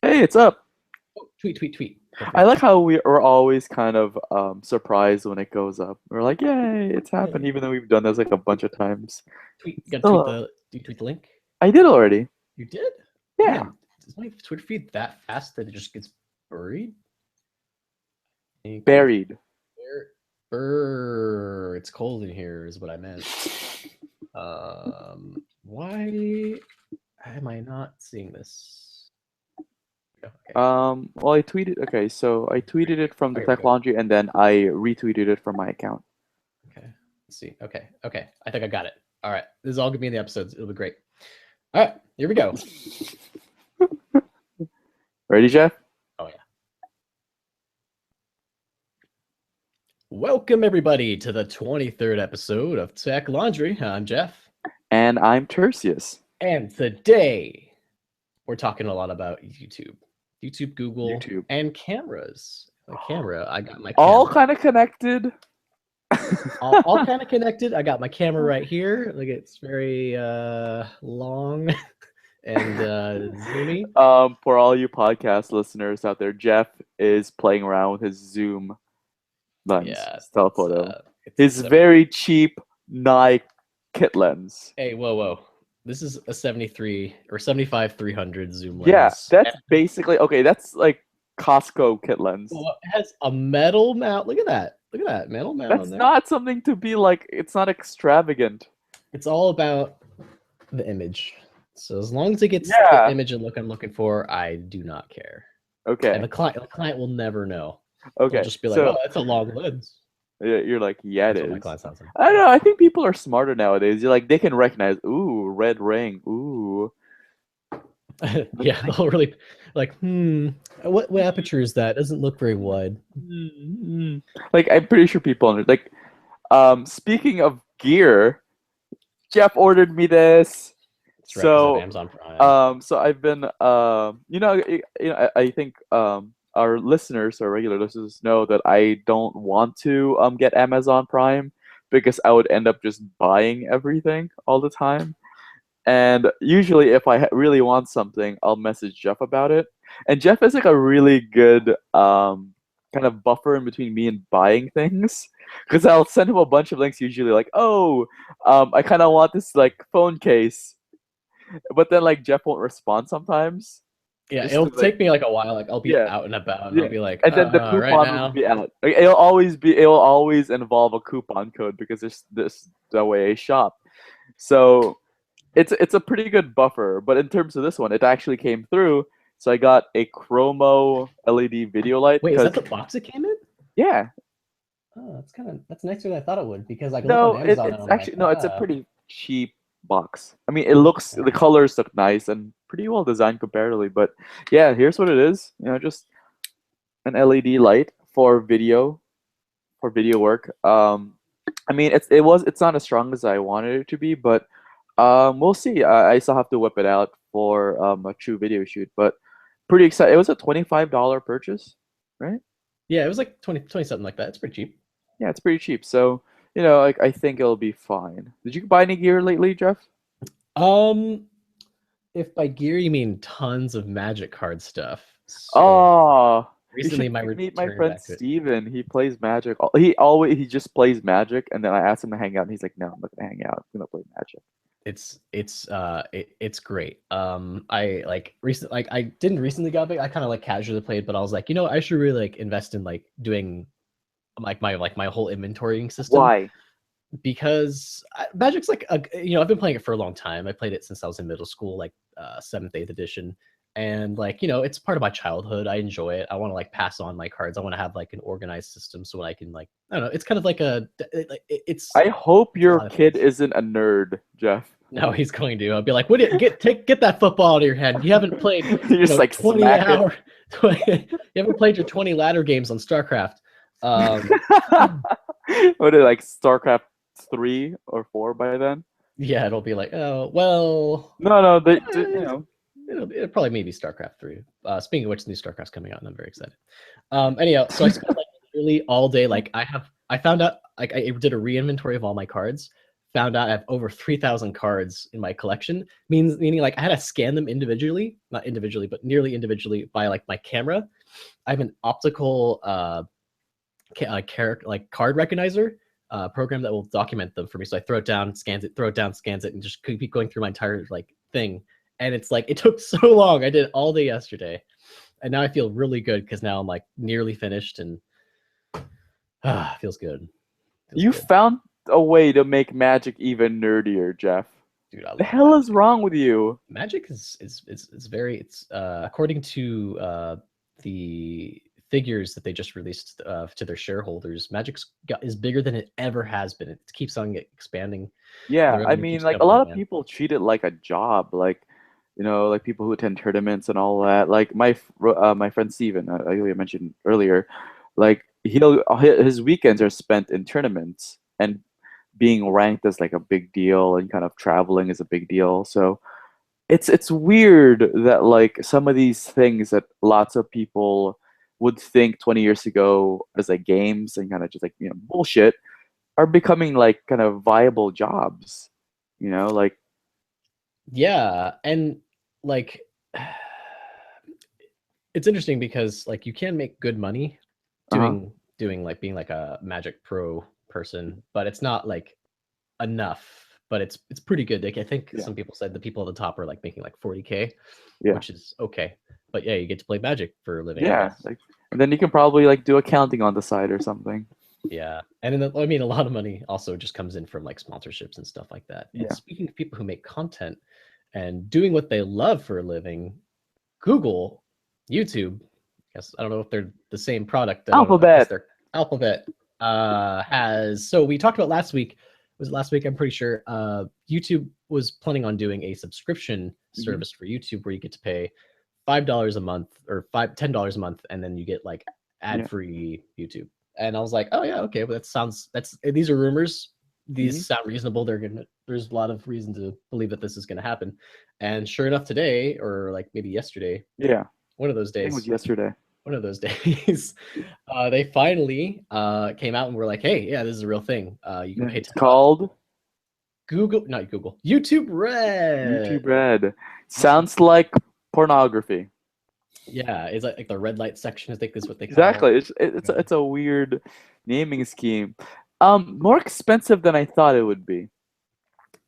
Hey, it's up. Oh, tweet. I Perfect. like how we are always kind of surprised when it goes up. We're like, yay, it's happened, Hey, even though we've done this like a bunch of times. tweet. You got to Still, do you tweet the link? I did already. You did? Yeah, Man, is my Twitter feed that fast that it just gets buried? Think buried. where it's cold in here is what I meant. Why am I not seeing this? Okay. Well, I tweeted. Okay, so I tweeted it from the Here we Tech go. Laundry, and then I retweeted it from my account. Okay. Let's see. Okay. I think I got it. All right. This is all gonna be in the episodes. It'll be great. All right. Here we go. Ready, Jeff? Oh yeah. Welcome everybody to the 23rd episode of Tech Laundry. I'm Jeff, And I'm Tertius. and today we're talking a lot about YouTube, Google, YouTube. and cameras. My camera, I got my All camera. kind of connected. All kind of connected. I got my camera right here. Like it's very long and zoomy. For all you podcast listeners out there, Jeff is playing around with his Zoom lens, Yeah, his telephoto. it's His 70. very cheap Nike kit lens. Hey, whoa. This is a 73 or 75 300 zoom Yeah, lens. that's basically okay. That's like Costco kit lens. Well, it has a metal mount. Look at that. Look at that metal mount on That's there. not something to be like. It's not extravagant. It's all about the image. So as long as it gets Yeah. the image and look I'm looking for, I do not care. And Okay. the client will never know. Okay. They'll just be like, So "Oh, that's a long lens." you're like, yeah, it That's what my is. client sounds like. I don't know. I think people are smarter nowadays. You're like, they can recognize. Ooh, red ring. Ooh. Yeah, they'll really like, what aperture is that? Doesn't look very wide. Like, I'm pretty sure people like. Speaking of gear, Jeff ordered me this. That's right, 'cause I have So Amazon Prime. so I've been I think our listeners or regular listeners know that I don't want to get Amazon Prime because I would end up just buying everything all the time. And usually if I really want something, I'll message Jeff about it. And Jeff is like a really good kind of buffer in between me and buying things because I'll send him a bunch of links usually like, "Oh, I kind of want this like phone case." But then like Jeff won't respond sometimes. Yeah, Just it'll to, like, take me like a while. Like I'll be yeah, out and about, and yeah. I'll be like, And then the right coupon will now. be out. Like, it'll always involve a coupon code because it's this the way I shop. So it's a pretty good buffer. But in terms of this one, it actually came through. So I got a Chromo LED video light Wait, is because that the box it came in? yeah, Oh, that's nicer than I thought it would. Because I look on no, Amazon and it's I'm like, actually no, it's a pretty cheap box. I mean, the colors look nice and pretty well designed comparatively. But yeah, here's what it is. Just an LED light for video work. I mean, it's not as strong as I wanted it to be, but we'll see. I still have to whip it out for a true video shoot, but pretty excited. It was a $25 purchase, right? yeah, it was like 20 something like that. It's pretty cheap. Yeah, it's pretty cheap. So like I think it'll be fine. Did you buy any gear lately, Jeff? Um, if by gear you mean tons of Magic card stuff. So Oh, you recently, should my meet my return friend back to it. Steven. He plays Magic. He just plays Magic, and then I asked him to hang out, and he's like, "No, I'm not gonna hang out. I'm gonna play Magic." It's great. I like recent like I didn't recently got big. I kind of like casually played, but I was like, I should really like invest in like doing my whole inventorying system Why? because Magic's like I've been playing it for a long time. I played it since I was in middle school, like 7th, 8th edition, and like it's part of my childhood. I enjoy it. I want to like pass on my cards. I want to have like an organized system so I can like I don't know. It's kind of like it's I hope a your lot of kid things. isn't a nerd, Jeff. No, he's going to. I'll be like, "What? Get that football out of your head. You haven't played, You just like 20 smack it. hour. 20, you haven't played your 20 ladder games on StarCraft." Um, What is it, like StarCraft 3 or 4 by then? yeah, it'll be like, oh well, No, eh, it'll probably maybe StarCraft 3. Speaking of which, the new StarCraft's coming out, and I'm very excited. Anyhow, so I spent like literally all day. Like I found out like I did a re-inventory of all my cards, found out I have over 3,000 cards in my collection. Meaning like I had to scan them individually, not individually, but nearly individually by like my camera. I have an optical card recognizer program that will document them for me. So I throw it down, scans it, throw it down, scans it, and just keep going through my entire like thing. And it's like it took so long. I did it all day yesterday, and now I feel really good because now I'm like nearly finished and feels good. You found a way to make Magic even nerdier, Jeff. Dude, I love The hell Magic. is wrong with you? Magic is very according to the figures that they just released to their shareholders, is bigger than it ever has been. It keeps on expanding. Yeah, I mean, like a lot of people treat it like a job, like like people who attend tournaments and all that. Like my friend Steven, I mentioned earlier, like his weekends are spent in tournaments and being ranked as like a big deal, and kind of traveling is a big deal. So it's weird that like some of these things that lots of people would think 20 years ago as like games and kind of just like bullshit are becoming like kind of viable jobs. Like yeah, and like it's interesting because like you can make good money doing like being like a Magic Pro person, but it's not like enough. But it's pretty good. Like I think some people said the people at the top are like making like 40K, which is okay. But yeah, you get to play Magic for a living. Yeah, like, and then you can probably like do accounting on the side or something. Yeah, and then, I mean, a lot of money also just comes in from like sponsorships and stuff like that. And speaking of people who make content and doing what they love for a living, Google, YouTube, I don't know if they're the same product. Alphabet. Alphabet has. So we talked about last week. Was it last week? I'm pretty sure. YouTube was planning on doing a subscription service for YouTube where you get to pay $5 a month or $10 a month, and then you get like ad-free YouTube. And I was like, oh yeah, okay, well these are rumors. These sound reasonable. There's a lot of reason to believe that this is gonna happen. And sure enough, today, or like maybe yesterday, one of those days. It was yesterday. One of those days, they finally came out and were like, hey, yeah, this is a real thing. You can pay. It's called YouTube Red. YouTube Red. Sounds like pornography. Yeah, it's like the red light section. I think is what they call exactly. It's a weird naming scheme. More expensive than I thought it would be.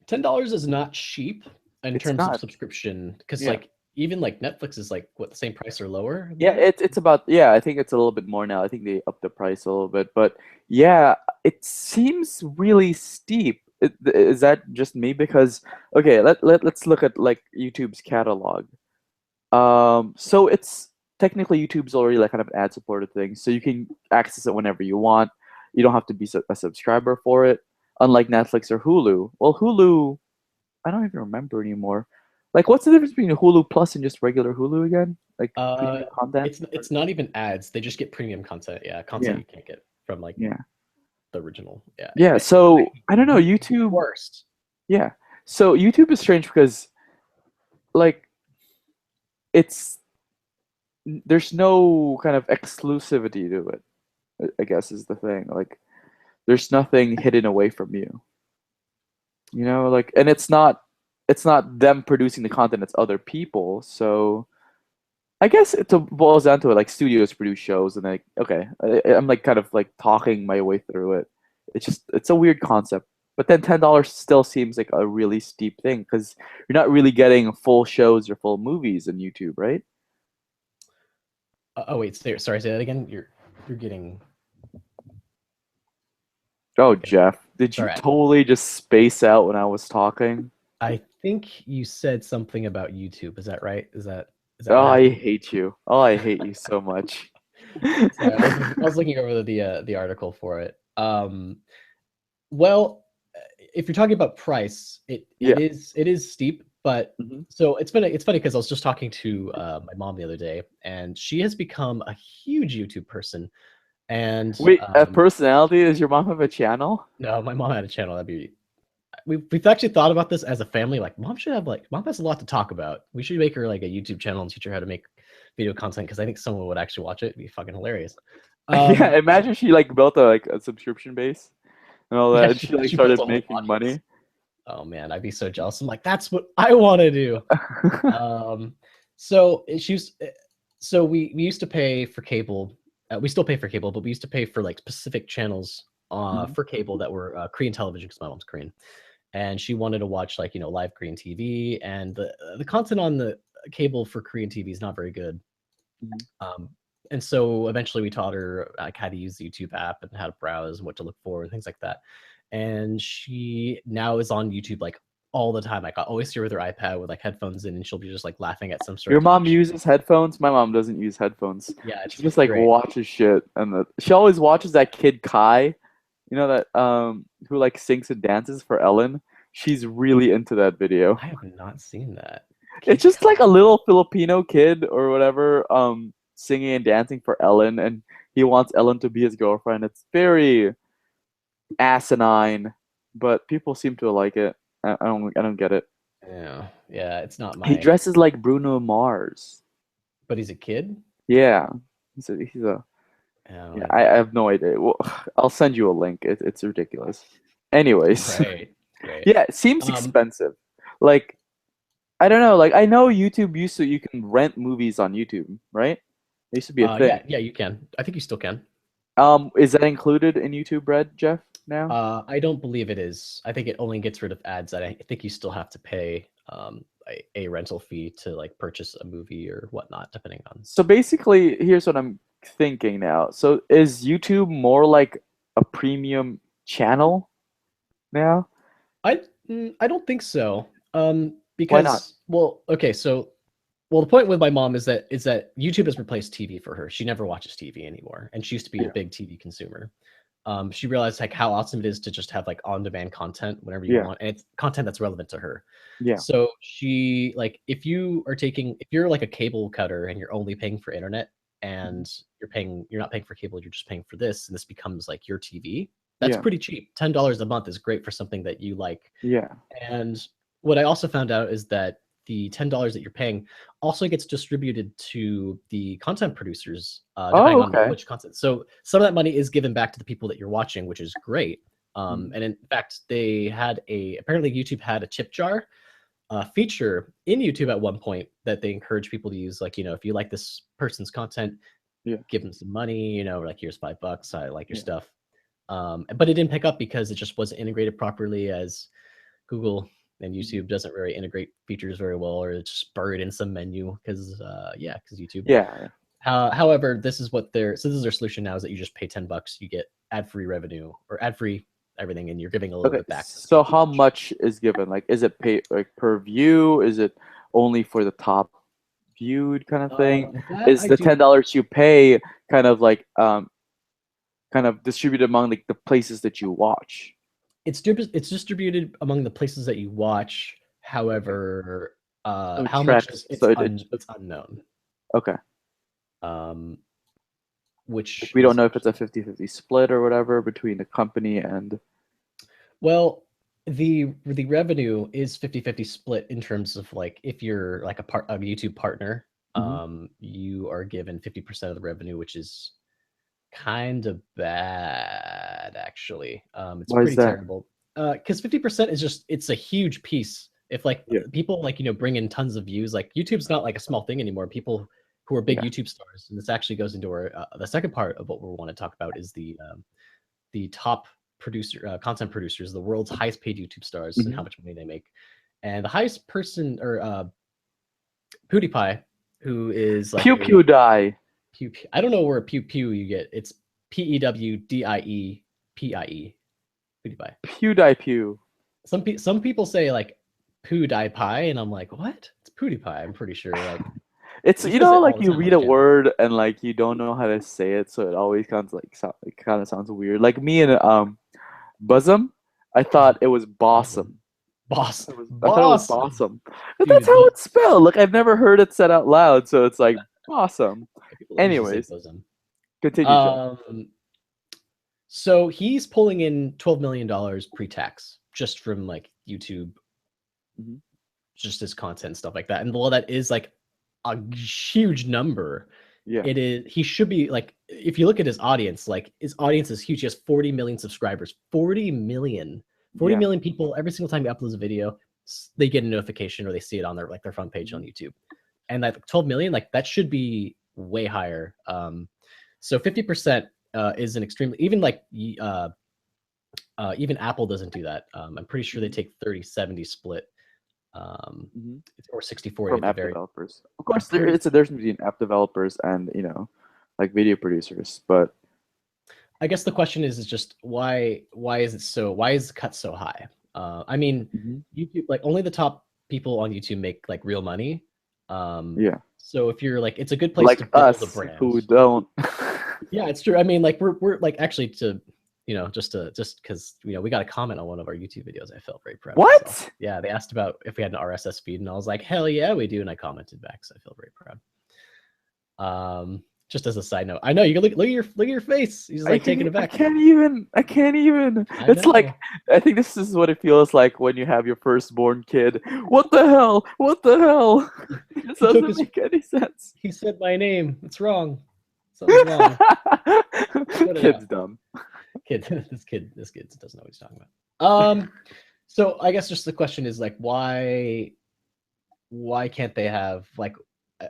$10 is not cheap in terms of subscription, because like even like Netflix is like what, the same price or lower. Yeah, it's about I think it's a little bit more now. I think they upped the price a little bit, but yeah, it seems really steep. Is that just me? Because okay, let's look at like YouTube's catalog. So it's technically YouTube's already like kind of ad supported thing, so you can access it whenever you want. You don't have to be a subscriber for it, unlike Netflix or Hulu. Well, Hulu, I don't even remember anymore. Like, what's the difference between Hulu Plus and just regular Hulu again? Like premium content? It's not even ads. They just get premium content. Yeah, content you can't get from like the original. Yeah. Yeah. So I don't know. YouTube worst. Yeah. So YouTube is strange because, like, there's no kind of exclusivity to it, I guess is the thing. Like, there's nothing hidden away from you. Like, and it's not them producing the content, it's other people. So I guess it boils down to it, like studios produce shows and like, okay, I'm like kind of like talking my way through it. It's a weird concept. But then $10 still seems like a really steep thing because you're not really getting full shows or full movies in YouTube, right? Oh wait, sorry, say that again. You're getting. Oh, Jeff, did you totally just space out when I was talking? I think you said something about YouTube. Is that right? Is that? Oh, I hate you. Oh, I hate you so much. Sorry, I was looking over the article for it. Well, if you're talking about price, it is steep, but so it's funny because I was just talking to my mom the other day, and she has become a huge YouTube person. And wait, a personality? Does your mom have a channel? No, my mom had a channel. We've actually thought about this as a family. Like, mom has a lot to talk about. We should make her like a YouTube channel and teach her how to make video content, because I think someone would actually watch it. It'd be fucking hilarious. Yeah, imagine she like built a subscription base and all that, and she like started making money. Oh man, I'd be so jealous. I'm like, that's what I want to do. Um, so she was, so we used to pay for cable. We still pay for cable, but we used to pay for like specific channels Mhm. for cable that were Korean television because my mom's Korean, and she wanted to watch like live Korean TV, and the content on the cable for Korean TV is not very good. Mhm. Um, and so eventually we taught her like how to use the YouTube app and how to browse and what to look for and things like that. And she now is on YouTube like all the time. Like I always see her with her iPad with like headphones in, and she'll be just like laughing at some sort Your of mom TV. uses headphones? My mom doesn't use headphones. Yeah, She it's just like great. watches shit, and she always watches that kid Kai, you know that who like sings and dances for Ellen. She's really into that video. I have not seen that. It's Kid just like a Kai. little Filipino kid or whatever, singing and dancing for Ellen, and he wants Ellen to be his girlfriend. It's very asinine, but people seem to like it. I don't get it. Yeah, yeah, it's not He my. dresses like Bruno Mars. But he's a kid. Yeah, he's a Oh, yeah. I have no idea. Well, I'll send you a link. It's ridiculous. Anyways, great, great. yeah, it seems expensive. Like I don't know. Like I know YouTube used to you can rent movies on YouTube, right? It used to be a thing. Yeah, yeah, you can. I think you still can. Is that included in YouTube Red, Jeff? Now? I don't believe it is. I think it only gets rid of ads. That I think you still have to pay a rental fee to like purchase a movie or whatnot, depending on. So basically, here's what I'm thinking now. So is YouTube more like a premium channel now? I don't think so. Why not? Because well, okay, so well, the point with my mom is that YouTube has replaced TV for her. She never watches TV anymore, and she used to be a Yeah. big TV consumer. She realized like how awesome it is to just have like on-demand content whenever you Yeah. want, and it's content that's relevant to her. Yeah. So she like if you're like a cable cutter and you're only paying for internet Mhm. and you're not paying for cable, you're just paying for this, and this becomes like your TV. That's Yeah. pretty cheap. $10 a month is great for something that you like. Yeah. And what I also found out is that the $10 that you're paying also gets distributed to the content producers, depending Oh, on okay. which content. So some of that money is given back to the people that you're watching, which is great. Mhm. And in fact, apparently YouTube had a tip jar feature in YouTube at one point that they encourage people to use. Like, if you like this person's content, Yeah. give them some money, like here's $5. I like your Yeah. stuff. But it didn't pick up because it just wasn't integrated properly, as Google and Mhm. YouTube doesn't really integrate features very well, or it's just buried in some menu because YouTube. Yeah. However, this is their solution now is that you just pay $10, you get ad-free revenue or ad-free everything, and you're giving a little Okay. bit back to the So people you how watch. much is given? Like, is it pay like per view? Is it only for the top viewed kind of thing? That Is I the do. $10 you pay kind of like kind of distributed among like the places that you watch? It's distributed among the places that you watch. Okay. However, So it how much tracks. is So it it's unknown. okay. Um, Like which we don't is know if it's a 50-50 split or whatever between the company and Well, the revenue is 50-50 split in terms of like if you're like a YouTube partner, Mhm. you are given 50% of the revenue, which is kind of bad actually. It's Why is pretty that? terrible. Because 50% is it's a huge piece. If like Yeah. people like bring in tons of views, like YouTube's not like a small thing anymore. People who are big Yeah. YouTube stars, and this actually goes into our the second part of what we want to talk about is the top content producers, the world's highest paid YouTube stars, and how Mhm. much money they make. And the highest person, or PewDiePie, who is like Pew pew die. I don't know where pew pew you get. It's PEWDIEPIE. PewDiePie. Pew die pew. Some people say like PewDiePie, and I'm like, what? It's PewDiePie. I'm pretty sure. Like It's he says it all like the you time on read his a channel. word and like you don't know how to say it, so it always kind of like it kind of sounds weird. Like me and bosom, I thought it was Awesome. bossum. Boss, I thought it was boss, bossum. But that's dude. how it's spelled. Like I've never heard it said out loud, so it's like bossum. People usually say Anyways, bosom. continue, Jeff. So he's pulling in $12 million pre-tax just from like YouTube, Mhm. just his content and stuff like that. And while that is like a huge number, Yeah. he should be like, if you look at his audience is huge. He has 40 million subscribers. 40 million 40 Yeah. million people, every single time he uploads a video, they get a notification or they see it on their like their front page on YouTube. And like 12 million, like that should be way higher. So 50% is an extremely, even like even Apple doesn't do that. I'm pretty sure they take 30-70 split, Mhm. or 60-40 From at the app very. developers. Of course, pretty- it's a difference between app developers and like video producers. But I guess the question is just why is it so, why is the cut so high? I mean, Mhm. YouTube, like only the top people on YouTube make like real money. Yeah, So if you're like, it's a good place to like build a us brand. who don't. Yeah, it's true. I mean, like we're like actually to, just because we got a comment on one of our YouTube videos. I felt very proud of myself. What? Yeah, they asked about if we had an RSS feed, and I was like, hell yeah, we do, and I commented back, so I feel very proud. Just as a side note, I know you look at your face. He's like taking it back. I can't even. I It's like, know. I think this is what it feels like when you have your firstborn kid. What the hell? What the hell? It took doesn't his- make any sense. He said my name. It's wrong. Something's wrong. it Kid's out. dumb. This kid doesn't know what he's talking about. So I guess just the question is like, why can't they have like,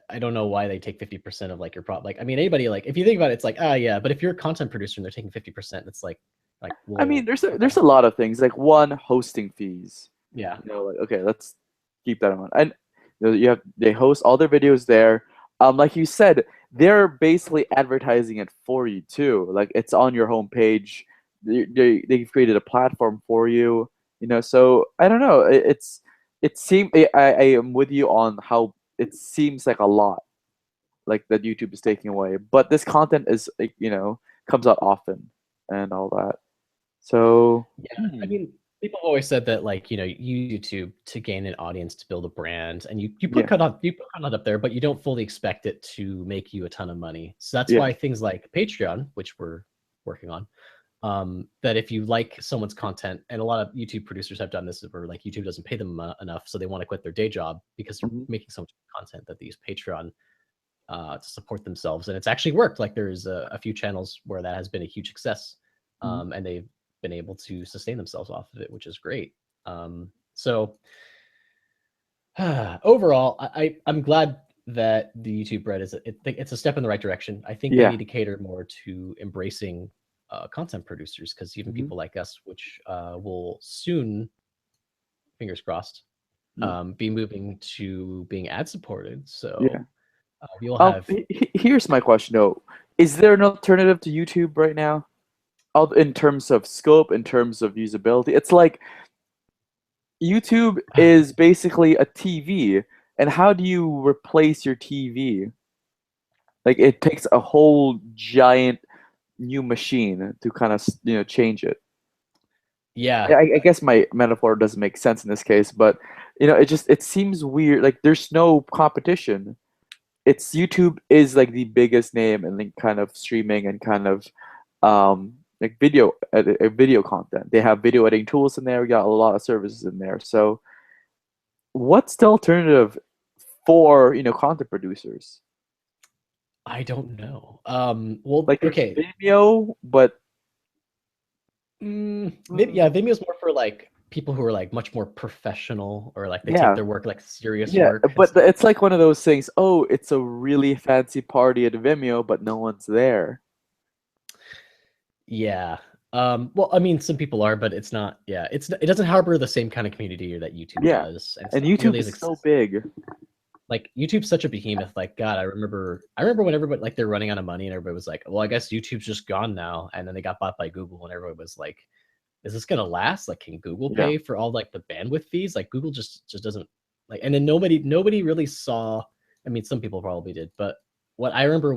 I don't know why they take 50% of like your prop. Like, I mean, anybody, like, if you think about it, it's like, yeah, but if you're a content producer and they're taking 50%, it's like, well, I mean, there's a lot of things. Like, one, hosting fees. yeah, Like, okay, let's keep that in mind. And they host all their videos there. Like you said, they're basically advertising it for you too. Like, it's on your homepage. They've created a platform for you. So I don't know. It seems I am with you on how it seems like a lot, like that YouTube is taking away. But this content is like, comes out often and all that. So yeah. I mean, people have always said that like, you use YouTube to gain an audience, to build a brand, and you put Yeah. content up there, but you don't fully expect it to make you a ton of money. So that's Yeah. why things like Patreon, which we're working on, that if you like someone's content, and a lot of YouTube producers have done this, where like YouTube doesn't pay them enough, so they want to quit their day job because they're making so much content that they use Patreon to support themselves, and it's actually worked. Like there's a few channels where that has been a huge success, and they've been able to sustain themselves off of it, which is great. So overall, I'm glad that the YouTube bread it's a step in the right direction. I think they need to cater more to embracing content producers, because even people like us, which will soon, fingers crossed, be moving to being ad supported. So you'll have. Here's my question though: is there an alternative to YouTube right now? In terms of scope, in terms of usability, it's like YouTube is basically a TV, and how do you replace your TV? Like, it takes a whole giant new machine to kind of change it. Yeah, I guess my metaphor doesn't make sense in this case, but it seems weird. Like, there's no competition. It's YouTube is like the biggest name in like kind of streaming and kind of like video content. They have video editing tools in there. We got a lot of services in there. So what's the alternative for content producers? I don't know. Well, Like, there's okay. Vimeo, but Yeah, Vimeo is more for like people who are like much more professional, or like they yeah. take their work like serious Yeah, work. but it's like one of those things. Oh, it's a really fancy party at Vimeo, but no one's there. Yeah. Well, I mean, some people are, but it's not. Yeah, it doesn't harbor the same kind of community that YouTube Yeah, does, and it's YouTube not is so big. like YouTube's such a behemoth. Like, God, I remember when everybody, like, they're running out of money, and everybody was like, well, I guess YouTube's just gone now. And then they got bought by Google, and everybody was like, is this gonna last? Like, can Google Yeah. pay for all like the bandwidth fees? Like, Google just doesn't, like. And then nobody really saw. I mean, some people probably did, but what I remember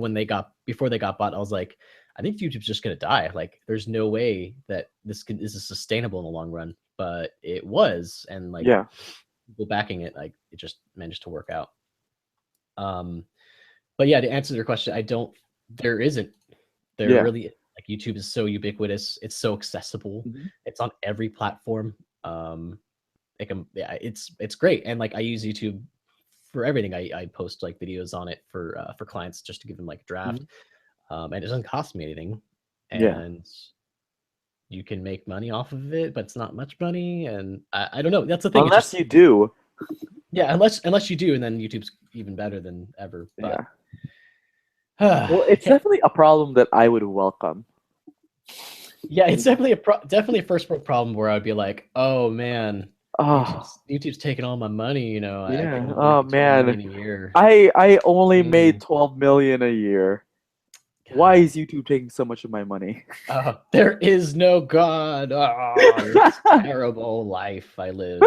before they got bought, I was like, I think YouTube's just gonna die. Like, there's no way that this is sustainable in the long run. But it was, and like, Yeah. people backing it, like, it just managed to work out. But yeah, to answer your question, there isn't. Yeah. Really, like, YouTube is so ubiquitous. It's so accessible. It's on every platform. It's great. And like, I use YouTube for everything. I post like videos on it for clients, just to give them like a draft. And it doesn't cost me anything. Yeah. And you can make money off of it, but it's not much money, and I don't know. That's the thing. It's Unless just you do. yeah, unless you do, and then YouTube's even better than ever. But Yeah. Well, it's definitely a problem that I would welcome. yeah, it's definitely definitely a first world problem where I'd be like, oh man, Oh, YouTube's taking all my money. You know, I yeah. can only Oh make 12 man. million a year. I only made Mm. 12 million a year. Why God. is YouTube taking so much of my money? There is no God. Oh, this terrible life I live.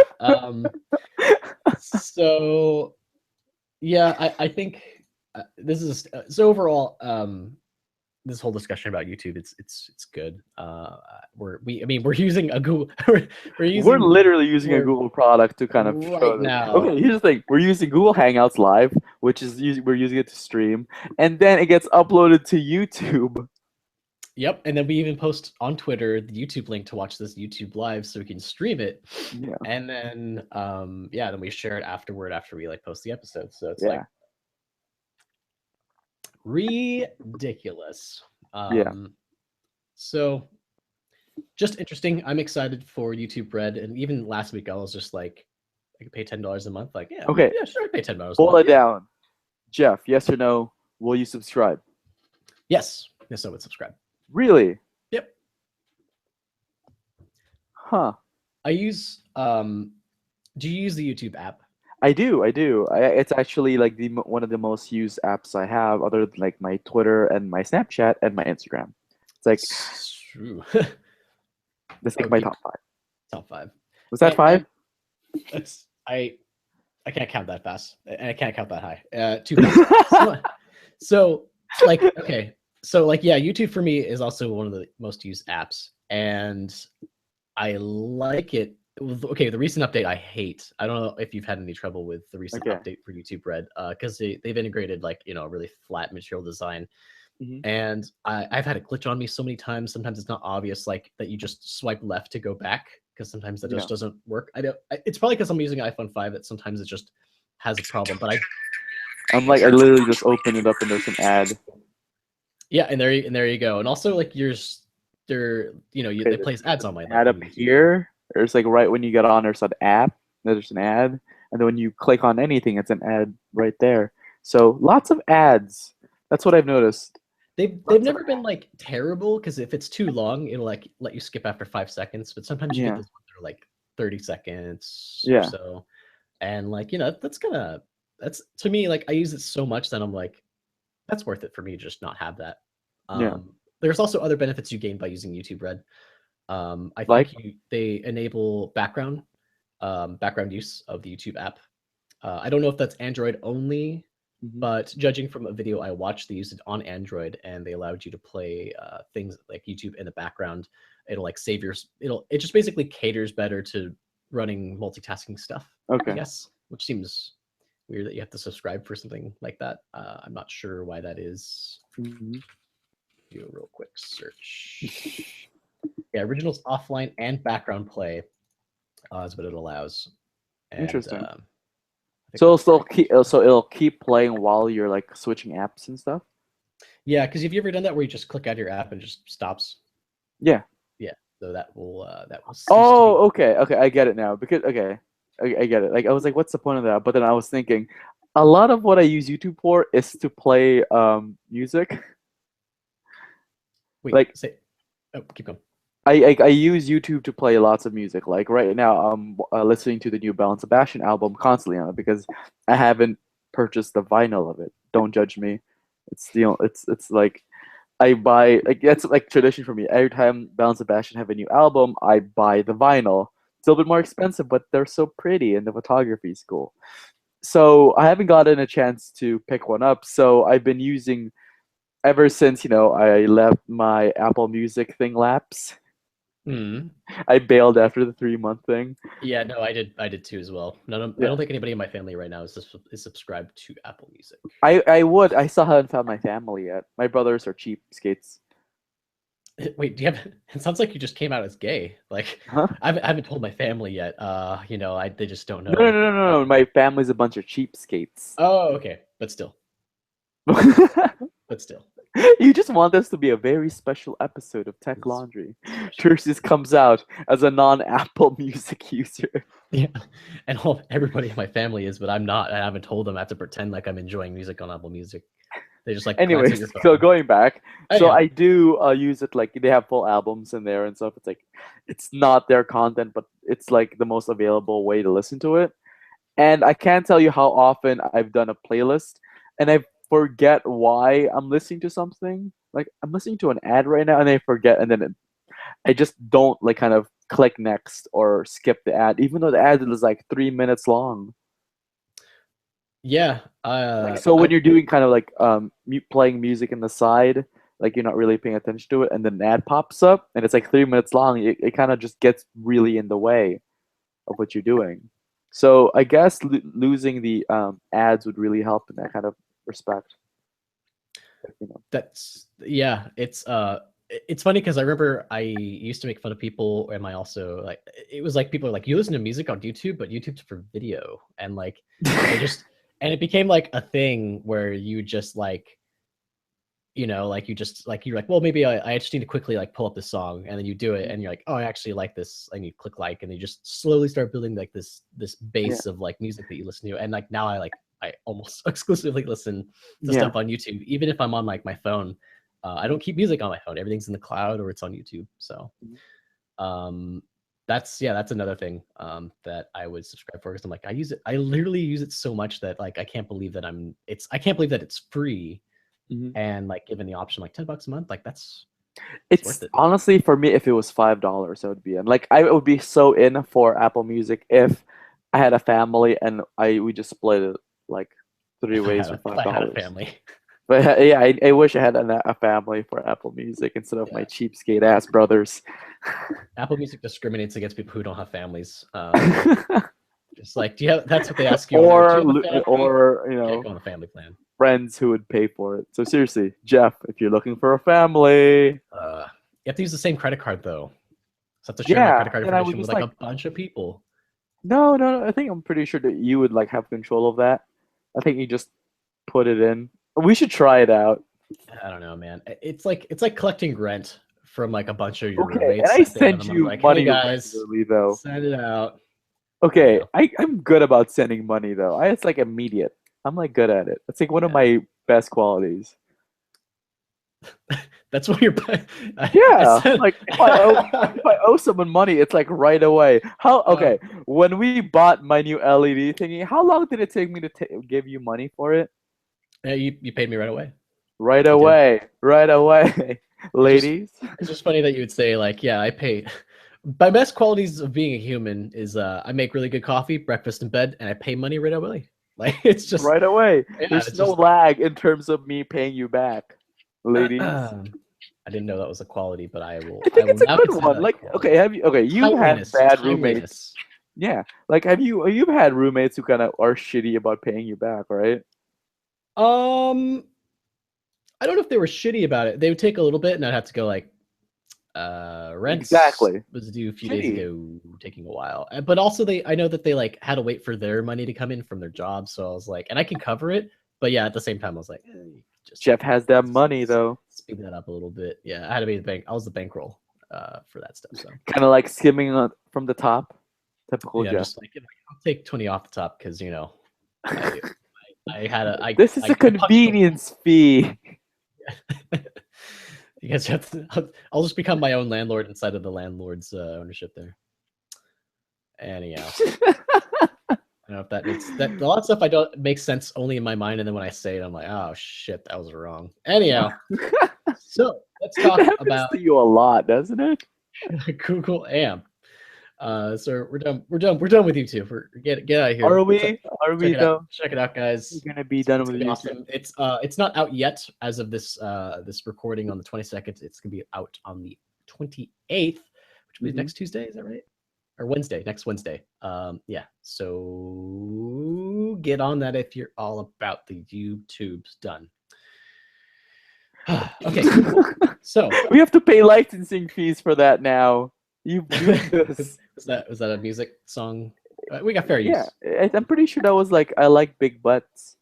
So yeah, I think this is so overall. This whole discussion about YouTube, it's good. I mean, we're using a Google. we're We're using literally using a we're Google product to kind of right show this. now. Okay, here's the thing. We're using Google Hangouts Live, which is we're using it to stream, and then it gets uploaded to YouTube. Yep, and then we even post on Twitter the YouTube link to watch this YouTube live so we can stream it. Yeah. And then yeah, then we share it afterward after we like post the episode. So it's Yeah. like ridiculous. Yeah. So just interesting. I'm excited for YouTube Red, and even last week I was just like, I could pay $10 a month. Like, yeah, Okay. yeah, sure, I'd pay $10. Boil a month. it down. Jeff, yes or no? Will you subscribe? Yes, I would subscribe. Really? Yep. Huh. I use. Do you use the YouTube app? I do. It's actually like one of the most used apps I have, other than like my Twitter and my Snapchat and my Instagram. It's like that's like my top 5. Top 5. Was that 5? That's I can't count that fast, and I can't count that high. Too fast. So like okay, so like yeah, YouTube for me is also one of the most used apps, and I like it. Okay, the recent update I hate. I don't know if you've had any trouble with the recent update for YouTube Red, because they've integrated like a really flat material design, and I've had it glitch on me so many times. Sometimes it's not obvious, like that you just swipe left to go back, because sometimes that just doesn't work. It's probably because I'm using an iPhone 5 that sometimes it just has a problem. But I'm like I literally just opened it up and there's an ad. Yeah, and there you go. And also like it plays ads on my ad up here. There's like right when you get on, there's an app. There's an ad, and then when you click on anything, it's an ad right there. So lots of ads. That's what I've noticed. They've never been like terrible, because if it's too long, it'll like let you skip after 5 seconds. But sometimes you get those ones that are like 30 seconds or so, and like that's to me, like I use it so much that I'm like, that's worth it for me to just not have that. There's also other benefits you gain by using YouTube Red. I think they enable background use of the YouTube app. I don't know if that's Android only, but judging from a video I watched, they used it on Android, and they allowed you to play things like YouTube in the background. It'll like save your. It just basically caters better to running multitasking stuff. I guess, which seems weird that you have to subscribe for something like that. I'm not sure why that is. Do a real quick search. Yeah, originals offline and background play is what it allows. And, interesting. So it'll keep playing while you're like switching apps and stuff. Yeah, because have you ever done that where you just click out of your app and it just stops? Yeah. So that will Oh, okay, I get it now. Because I get it. Like I was like, what's the point of that? But then I was thinking, a lot of what I use YouTube for is to play music. Wait, like keep going. I use YouTube to play lots of music. Like right now, I'm listening to the new Belle and Sebastian album constantly on it because I haven't purchased the vinyl of it. Don't judge me. It's like I buy, like that's like tradition for me. Every time Belle and Sebastian have a new album, I buy the vinyl. It's a little bit more expensive, but they're so pretty and the photography is cool. So I haven't gotten a chance to pick one up. So I've been using ever since I left my Apple Music thing lapse. I bailed after the 3-month thing. Yeah, no, I did too as well. I don't think anybody in my family right now is subscribed to Apple Music. I still haven't found my family yet. My brothers are cheapskates. Wait, do you have? It sounds like you just came out as gay. Like, I haven't told my family yet. They just don't know. No. My family's a bunch of cheapskates. Oh, okay, but still. You just want this to be a very special episode of Tech It's Laundry. special. Tertius comes out as a non-Apple Music user. Yeah, and everybody in my family is, but I'm not. I haven't told them. I have to pretend like I'm enjoying music on Apple Music. They just like glance at your Anyways, so phone. going back, so Anyhow, I do use it like they have full albums in there and stuff. It's like it's not their content, but it's like the most available way to listen to it. And I can't tell you how often I've done a playlist and I forget why I'm listening to something. Like I'm listening to an ad right now and I forget, and then I just don't like kind of click next or skip the ad, even though the ad is like 3 minutes long. yeah. Like so when you're doing kind of like playing music in the side, like you're not really paying attention to it, and then an ad pops up and it's like 3 minutes long, it kind of just gets really in the way of what you're doing. So I guess losing the ads would really help in that kind of respect. You know. That's yeah. It's funny because I remember I used to make fun of people. Am I also like? It was like people are like, you listen to music on YouTube, but YouTube's for video, and like they just and it became like a thing where you just like like you just like you're like, well, maybe I just need to quickly like pull up this song, and then you do it, and you're like, oh, I actually like this, and you click like, and you just slowly start building like this Yeah. base of like music that you listen to, and like now I almost exclusively listen to Yeah. stuff on YouTube, even if I'm on like my phone. I don't keep music on my phone. Everything's in the cloud or it's on YouTube. So um that's another thing that I would subscribe for, because I'm like, I literally use it so much that like I can't believe that I can't believe that it's free, Mhm. and like given the option like $10 a month, like that's It's worth it. honestly for me, if it was $5, I would be in. Like I would be so in for Apple Music if I had a family and we just split it like three ways for If five I had a dollars. family. But yeah, I wish I had a family for Apple Music instead of my Yeah. cheapskate ass brothers. Apple Music discriminates against people who don't have families. Just like, do you have? That's what they ask you. or Do you have a family? or You can't go on the family plan. friends who would pay for it. So seriously, Jeff, if you're looking for a family, You have to use the same credit card though. So I have to share my yeah, credit card then I would information with just like like a bunch of people. no. I think I'm pretty sure that you would like have control of that. I think you just put it in. We should try it out. I don't know, man. It's like collecting rent from like a bunch of your Okay, and roommates I at the end of send the month. you Like, hey money guys, regularly though. send it out. Okay, know. I'm good about sending money though. It's like immediate. I'm like good at it. It's like one of my best qualities. That's what you're. Yeah, like if I owe someone money, it's like right away. How okay? When we bought my new LED thingy, how long did it take me to give you money for it? Yeah, you paid me right away. Right away, right away, ladies. It's just funny that you would say like, yeah, I pay. My best qualities of being a human is I make really good coffee, breakfast in bed, and I pay money right away. Like it's just right away. Yeah, There's no lag in terms of me paying you back, ladies. I didn't know that was a quality, but I will. I think it's a now good consider one. that a Like, quality. okay, you've had bad roommates? Yeah, like you've had roommates who kind of are shitty about paying you back, right? I don't know if they were shitty about it. They would take a little bit, and I'd have to go like, rent Exactly. was due a few days ago, taking a while. But also I know that they like had to wait for their money to come in from their job, so I was like, and I can cover it, but yeah, at the same time, I was like, Jeff has that money though. Speed that up a little bit. Yeah, I had to be the bank. I was the bankroll for that stuff. So kind of like skimming from the top. Typical Jeff. Just like I'll take 20 off the top because I had a. This is a convenience fee. You guys have to, I'll just become my own landlord inside of the landlord's ownership there. Anyhow, I don't know if that makes that a lot of stuff I don't make sense only in my mind, and then when I say it, I'm like, oh shit, that was wrong. Anyhow, so let's talk about to you a lot, doesn't it? Google AMP. So we're done. We're done with YouTube. Get out of here. Are we? Are we though? Check it out, guys. We're gonna be done with YouTube. Awesome. It's not out yet as of this this recording on the 22nd. It's gonna be out on the 28th, which will be next Tuesday. Is that right? Or Wednesday? Next Wednesday. Yeah. So get on that if you're all about the YouTube's done. Okay. Cool. So we have to pay licensing fees for that now. You was that a music song? We got fair use. Yeah, I'm pretty sure that was like I like big butts.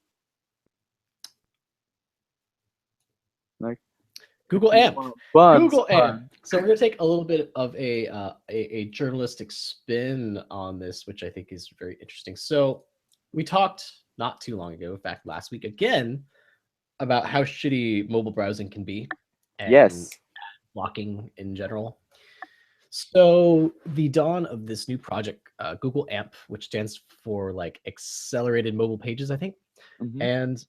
Like Google you AMP. want buns, Google AMP. fun. So we're gonna take a little bit of a journalistic spin on this, which I think is very interesting. So we talked not too long ago, in fact, last week again, about how shitty mobile browsing can be and Yes. blocking in general. So the dawn of this new project, Google AMP, which stands for like Accelerated Mobile Pages, I think, Hmm. and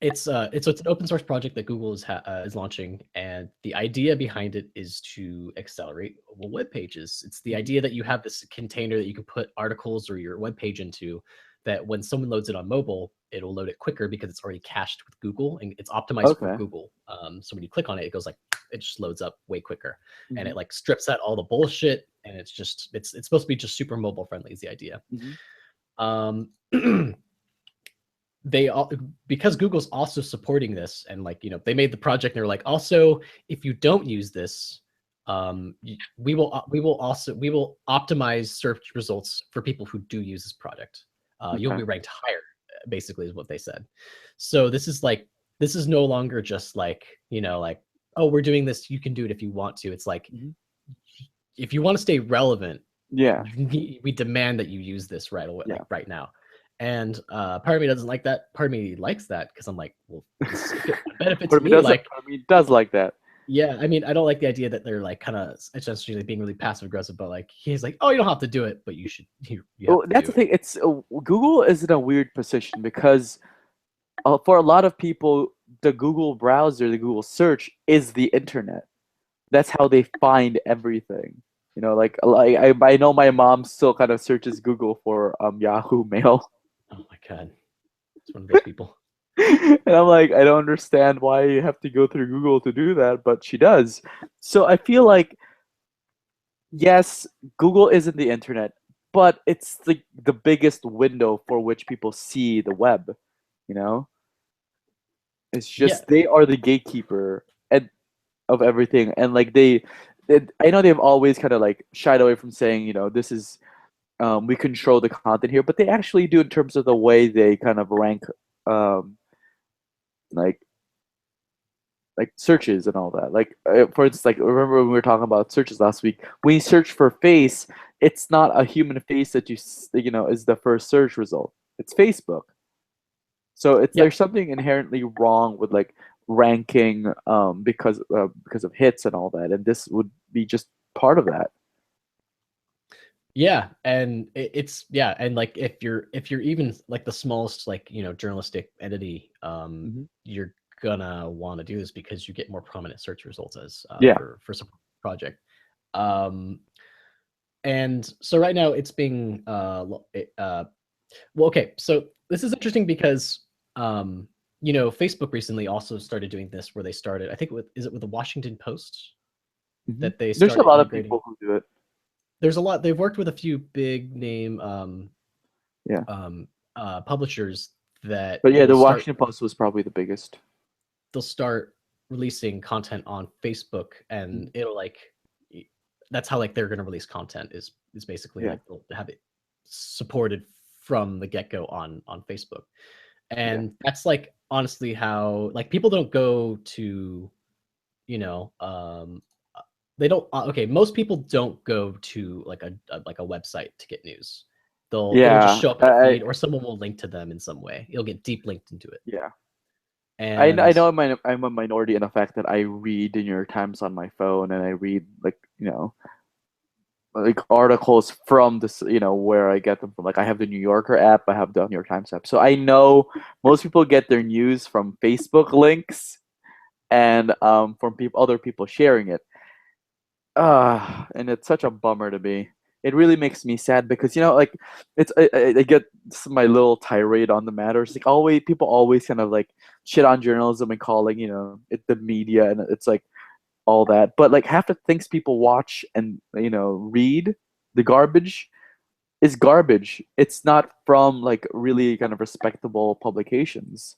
it's an open source project that Google is launching, and the idea behind it is to accelerate mobile web pages. It's the Hmm. idea that you have this container that you can put articles or your web page into, that when someone loads it on mobile, it'll load it quicker because it's already cached with Google and it's optimized for Okay. Google. So when you click on it, it goes like it just loads up way quicker, and Hmm. it like strips out all the bullshit, and it's supposed to be just super mobile friendly is the idea. Hmm. Um, they all, because Google's also supporting this, and like they made the project and they're like, also if you don't use this, we will optimize search results for people who do use this product. You'll Okay. be ranked higher, basically is what they said. So this is no longer just like like, oh, we're doing this, you can do it if you want to. It's like, Hmm. if you want to stay relevant, Yeah. we demand that you use this right away, Yeah. like right now. And part of me doesn't like that. Part of me likes that because I'm like, well, this benefits Part of me me. doesn't. Like, Part of me does like that. yeah, I mean, I don't like the idea that they're like kind of essentially being really passive aggressive, but like he's like, oh, you don't have to do it, but you should. You have Oh, to that's do the it. thing. It's Google is in a weird position because for a lot of people, the Google browser, the Google search is the internet. That's how they find everything. Like I know my mom still kind of searches Google for Yahoo Mail. Oh my god, it's one of those people. And I'm like, I don't understand why you have to go through Google to do that, but she does. So I feel like yes, Google isn't the internet, but it's the biggest window for which people see the web, you know? It's Yeah, just they are the gatekeeper and of everything, and like I know they've always kind of like shied away from saying, this is we control the content here, but they actually do in terms of the way they kind of rank um like searches and all that. Like for instance, like remember when we were talking about searches last week? When you search for face, it's not a human face that is the first search result. It's Facebook. So it's yeah. there's something inherently wrong with like ranking because of hits and all that, and this would be just part of that. Yeah, and it's yeah, and like if you're even like the smallest like journalistic entity, Hmm. you're gonna want to do this because you get more prominent search results as Yeah. for some project. Um, and so right now it's being well, okay, so this is interesting because Facebook recently also started doing this where they started, I think with is it with the Washington Post Hmm. that they There's a started lot of integrating. people who do it. There's a lot. They've worked with a few big name Yeah. publishers that But yeah, will the start Washington Post was probably the biggest. they'll start releasing content on Facebook, Mhm. and it'll like that's how like they're going to release content is basically Yeah. like they'll have it supported from the get-go on Facebook. Yeah. And that's like honestly how like people don't go to you know they don't okay, most people don't go to like a website to get news. It'll just Yeah. show up in a feed or someone will link to them in some way. You'll get deep linked into it. Yeah. I And know I'm a minority in the fact that I read the New York Times on my phone, and I read like articles from this, where I get them from. Like I have the New Yorker app, I have the New York Times app. So I know most people get their news from Facebook links and from other people sharing it. And it's such a bummer to me. It really makes me sad because like I get my little tirade on the matter. It's like always people always kind of like shit on journalism and calling it the media, and it's like all that. But like half the things people watch and read, the garbage is garbage. It's not from like really kind of respectable publications.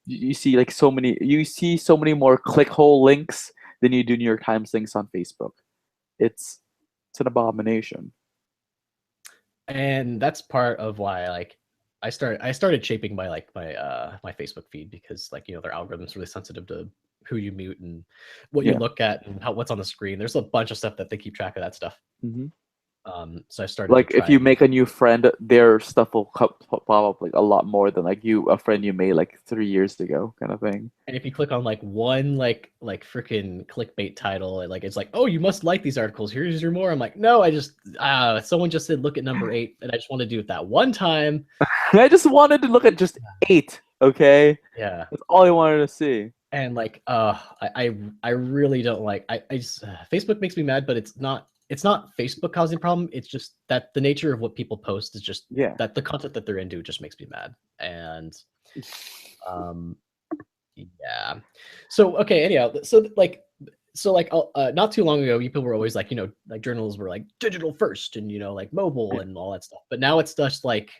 You see so many more clickhole links than you do New York Times links on Facebook. It's it's an abomination. that's part of why like I started shaping my Facebook feed because like their algorithm's really sensitive to who you mute and what you Yeah. look at and what's on the screen. There's a bunch of stuff that they keep track of that stuff. Hmm. So I started to Like if try. you make a new friend, their stuff will pop up like a lot more than like a friend you made like 3 years ago, kind of thing. And if you click on like one like freaking clickbait title, it's like, oh, you must like these articles. Here's your more. I'm like, no, I just someone just said look at number 8, and I just want to do it that one time. I just wanted to look at just 8. Okay, Yeah. that's all I wanted to see. And like I really don't like I just Facebook makes me mad, but it's not Facebook causing a problem. It's just that the nature of what people post is just Yeah. that the content that they're into just makes me mad. And um yeah. So okay, anyhow, not too long ago, people were always like, like journals were like digital first and like mobile and all that stuff. But now it's just like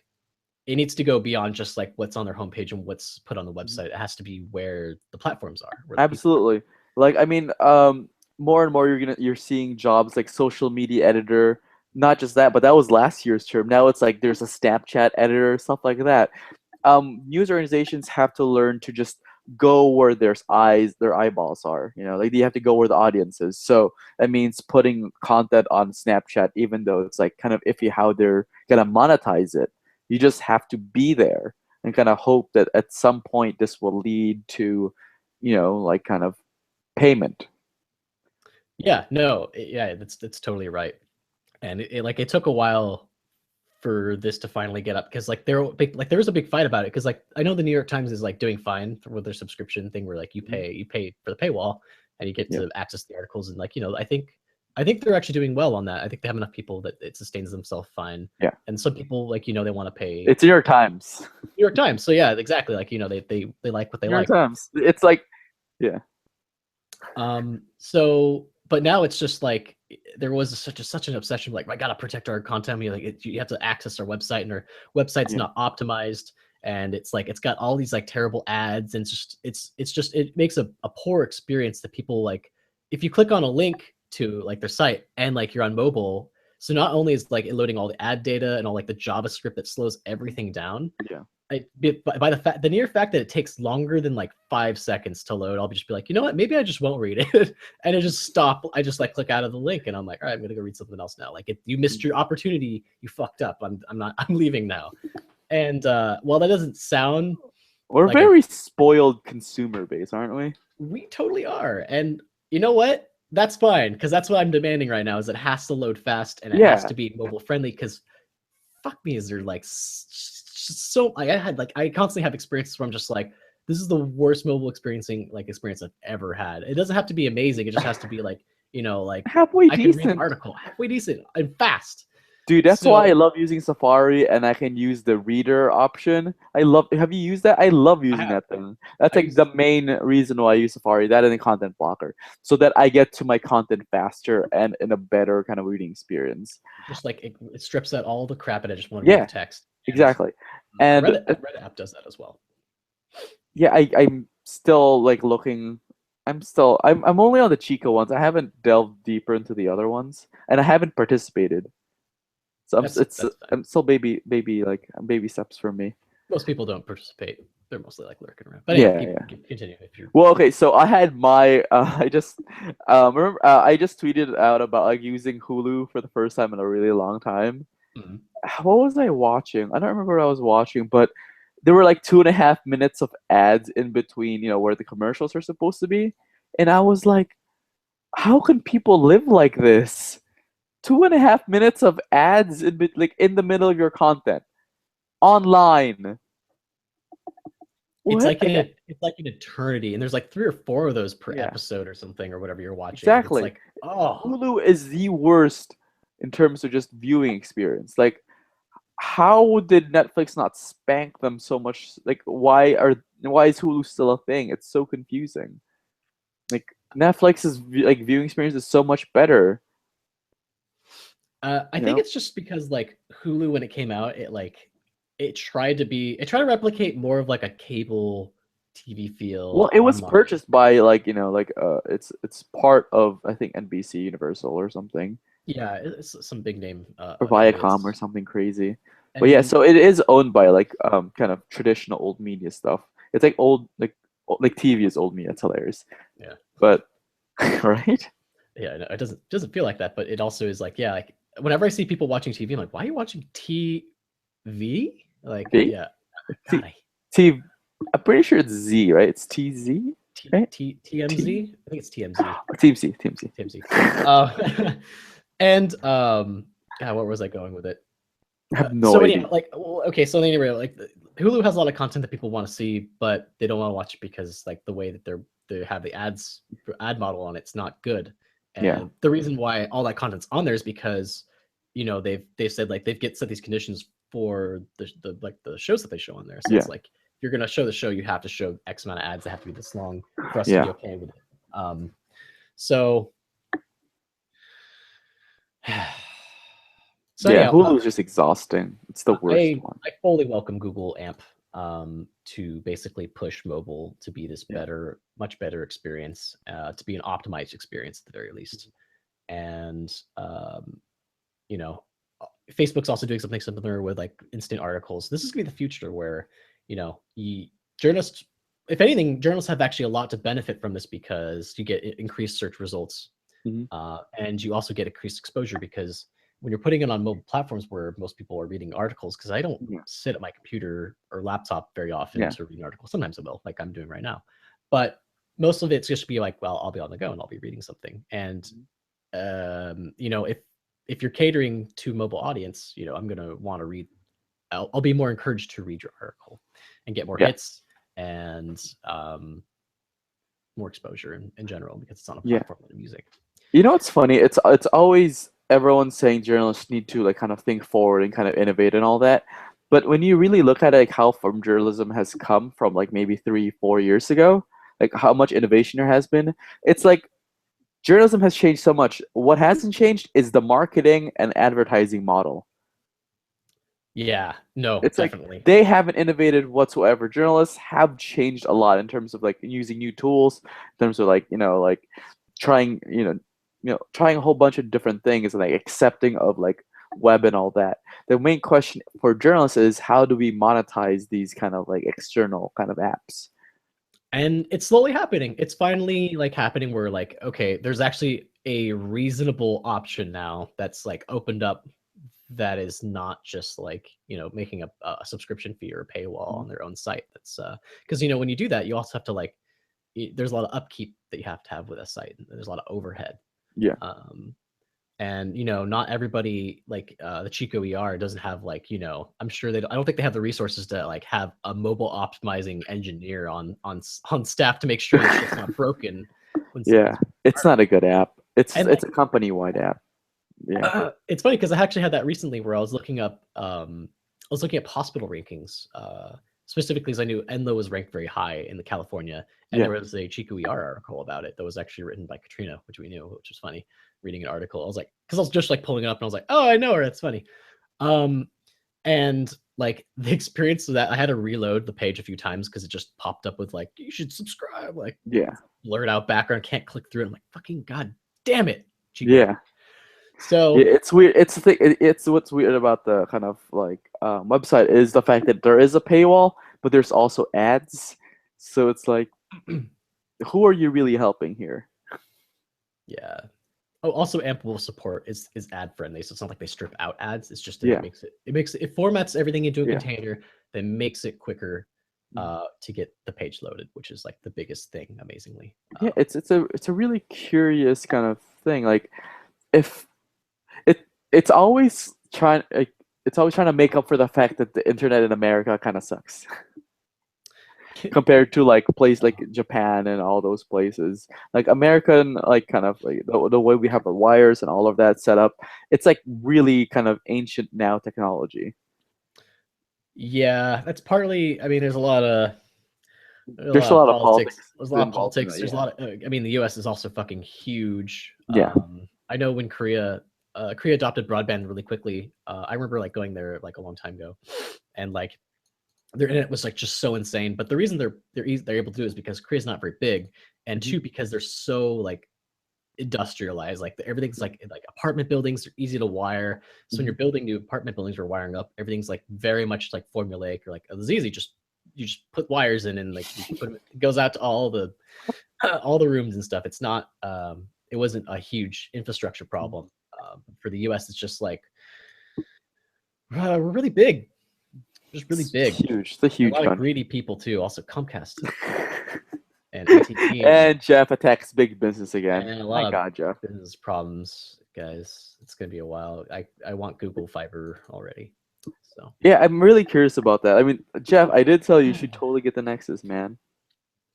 it needs to go beyond just like what's on their homepage and what's put on the website. It has to be where the platforms are, where the people are. Absolutely. Like I mean, more and more you're seeing jobs like social media editor. Not just that, but that was last year's term. Now it's like there's a Snapchat editor, stuff like that. News organizations have to learn to just go where their eyeballs are. Like they have to go where the audience is. So that means putting content on Snapchat, even though it's like kind of iffy how they're gonna monetize it. You just have to be there and kind of hope that at some point this will lead to, like kind of payment. Yeah, no, yeah, that's totally right. And it took a while for this to finally get up because there was a big fight about it because like I know the New York Times is like doing fine with their subscription thing where like you pay for the paywall and you get Yeah. to access the articles and like I think they're actually doing well on that. I think they have enough people that it sustains themselves fine. Yeah. And some people like they want to pay It's New York Times. New York Times. So yeah, exactly. Like they like what they New York like. Times. It's like, yeah. So but now it's just like there was such an obsession like I gotta protect our content. You have to access our website and our website's Yeah. not optimized, and it's like it's got all these like terrible ads and it makes a poor experience that people like if you click on a link to like their site and like you're on mobile. So not only is like it loading all the ad data and all like the JavaScript that slows everything down. Yeah. By the near fact that it takes longer than like 5 seconds to load, I'll just be like, you know what? Maybe I just won't read it, and it just stop. I just like click out of the link, and I'm like, all right, I'm gonna go read something else now. Like, you missed your opportunity. You fucked up. I'm not. I'm leaving now. And while that doesn't sound, We're like very spoiled consumer base, aren't we? we totally are. And you know what? That's fine because that's what I'm demanding right now. Is it has to load fast and it has to be mobile friendly because fuck me, is there like so I constantly have experiences where I'm just like, this is the worst mobile experience I've ever had. It doesn't have to be amazing. It just has to be like, like Halfway I can read an decent. article halfway decent and fast. Dude, that's why I So love using Safari and I can use the reader option. Have you used that? I love using that thing. That's I like use the main reason why I use Safari, that and the content blocker. So that I get to my content faster and in a better kind of reading experience. just like it strips out all the crap and I just want to read the text. Exactly. And Reddit app does that as well. yeah, I'm still like looking. I'm only on the Chico ones. I haven't delved deeper into the other ones, and I haven't participated. So I'm still baby steps for me. Most people don't participate. They're mostly like lurking around. But anyway, continue if you're. Well, okay. So I had my I just remember I just tweeted out about like using Hulu for the first time in a really long time. Mhm. What was I watching? I don't remember what I was watching, but there were like 2.5 minutes of ads in between, where the commercials are supposed to be, and I was like, how can people live like this? 2.5 minutes of ads in the middle of your content online. It's like an eternity, and there's like 3 or 4 of those per episode or something, or whatever you're watching. Exactly. It's like, oh, Hulu is the worst in terms of just viewing experience. Like, how did Netflix not spank them so much? Like, why is Hulu still a thing? It's so confusing. Like, Netflix's viewing experience is so much better. I think it's just because like Hulu, when it came out, it tried to replicate more of like a cable TV feel. Well, it was purchased by it's part of, I think, NBC Universal or something. Yeah, it's some big name. Or Viacom or something crazy. But yeah, And so it is owned by like kind of traditional old media stuff. It's like old like TV is old media. It's hilarious. yeah, But right? yeah, no, it doesn't feel like that, but it also is like, yeah, like whenever I see people watching TV, I'm like, why are you watching TV? Like, See? yeah, God, T T I'm pretty sure it's Z, right? It's TZ, right? T TMZ. I think it's TMZ. Team Z, Team Z. TMZ. Uh, and God, where was I going with it? I have no So idea. anyhow, like, well, okay, so anyway, like Hulu has a lot of content that people want to see, but they don't want to watch it because like the way that they have the ad model on it's not good. Yeah, And the reason why all that content's on there is because they've said like they've set these conditions for the like the shows that they show on there. So yeah, it's like if you're gonna show the show, you have to show X amount of ads that have to be this long for us to be yeah, okay with it. So so yeah. anyhow, Hulu is just exhausting. It's the worst I one. I fully welcome Google AMP to basically push mobile to be this Yeah, much better experience, to be an optimized experience at the very least. And you know, Facebook's also doing something similar with like instant articles. This is gonna be the future where journalists, if anything, journalists have actually a lot to benefit from this because you get increased search results, hmm and you also get increased exposure because when you're putting it on mobile platforms where most people are reading articles, because I don't yeah, sit at my computer or laptop very often yeah, to read an article. Sometimes I will, like I'm doing right now, but most of it's just be like, well, I'll be on the go and I'll be reading something. And if you're catering to mobile audience, I'm gonna want to read. I'll be more encouraged to read your article and get more yeah, hits and more exposure in general because it's on a yeah. platform like music. You know what's funny? It's always everyone saying journalists need to like kind of think forward and kind of innovate and all that. But when you really look at like how far journalism has come from like maybe 3, 4 years ago, like how much innovation there has been, it's like journalism has changed so much. What hasn't changed is the marketing and advertising model. Yeah, no, It's like definitely. they haven't innovated whatsoever. Journalists have changed a lot in terms of like using new tools, in terms of like like trying trying a whole bunch of different things and like accepting of like web and all that. The main question for journalists is how do we monetize these kind of like external kind of apps? And it's slowly happening. It's finally like happening where like, okay, there's actually a reasonable option now that's like opened up that is not just like, making a subscription fee or a paywall Mhm. on their own site. That's because when you do that, you also have to like there's a lot of upkeep that you have to have with a site. And there's a lot of overhead. Yeah, Um, and not everybody like the Chico ER doesn't have like I'm sure I don't think they have the resources to like have a mobile optimizing engineer on staff to make sure that shit's not broken when yeah. someone's It's not a good app. It's and it's like a company wide app. Yeah, it's funny because I actually had that recently where I was looking up hospital rankings, specifically because I knew Enlo was ranked very high in the California, and yeah, there was a Chico ER article about it that was actually written by Katrina, which we knew, which was funny. Reading an article, I was like, because I was just like pulling it up, and I was like, oh, I know her. That's funny. Um, and like the experience of that, I had to reload the page a few times because it just popped up with like, you should subscribe, like yeah, blurred out background, can't click through it. I'm like, fucking god damn it, Chico. yeah. Yeah, So it's weird. It's the thing. It's what's weird about the kind of like website is the fact that there is a paywall, but there's also ads. So it's like, who are you really helping here? yeah. Oh, also Ample support is ad friendly, so it's not like they strip out ads. It's just that Yeah, it formats everything into a yeah, container that makes it quicker Mhm. to get the page loaded, which is like the biggest thing, amazingly. Yeah. It's a really curious kind of thing. Like, if it's always trying like, it's always trying to make up for the fact that the internet in America kind of sucks. Compared to like place like Japan and all those places. Like American like kind of like the way we have our wires and all of that set up, it's like really kind of ancient now technology. Yeah, that's partly. I mean, there's a There's lot a of lot of politics. politics There's a lot of involved in politics. that, There's a yeah. lot of. I mean, the U.S. is also fucking huge. Yeah. I know when Korea adopted broadband really quickly. I remember like going there like a long time ago, and like their internet was like just so insane. But the reason they're able to do it is because Korea's not very big, and Mhm. two because they're so like industrialized. Like everything's like apartment buildings are easy to wire. So when you're building new apartment buildings or wiring up, everything's like very much like formulaic or like it's easy. You just put wires in and like you put it goes out to all the all the rooms and stuff. It's not it wasn't a huge infrastructure problem. For the US, it's just like we're really big, just really It's big. huge. It's a A huge lot of country. greedy people too. Also Comcast and AT&T And Jeff attacks big business again. and a My lot of God, Jeff. business problems, guys. It's gonna be a while. I want Google Fiber already. So Yeah, I'm really curious about that. I mean, Jeff, I did tell you you should totally get the Nexus, man.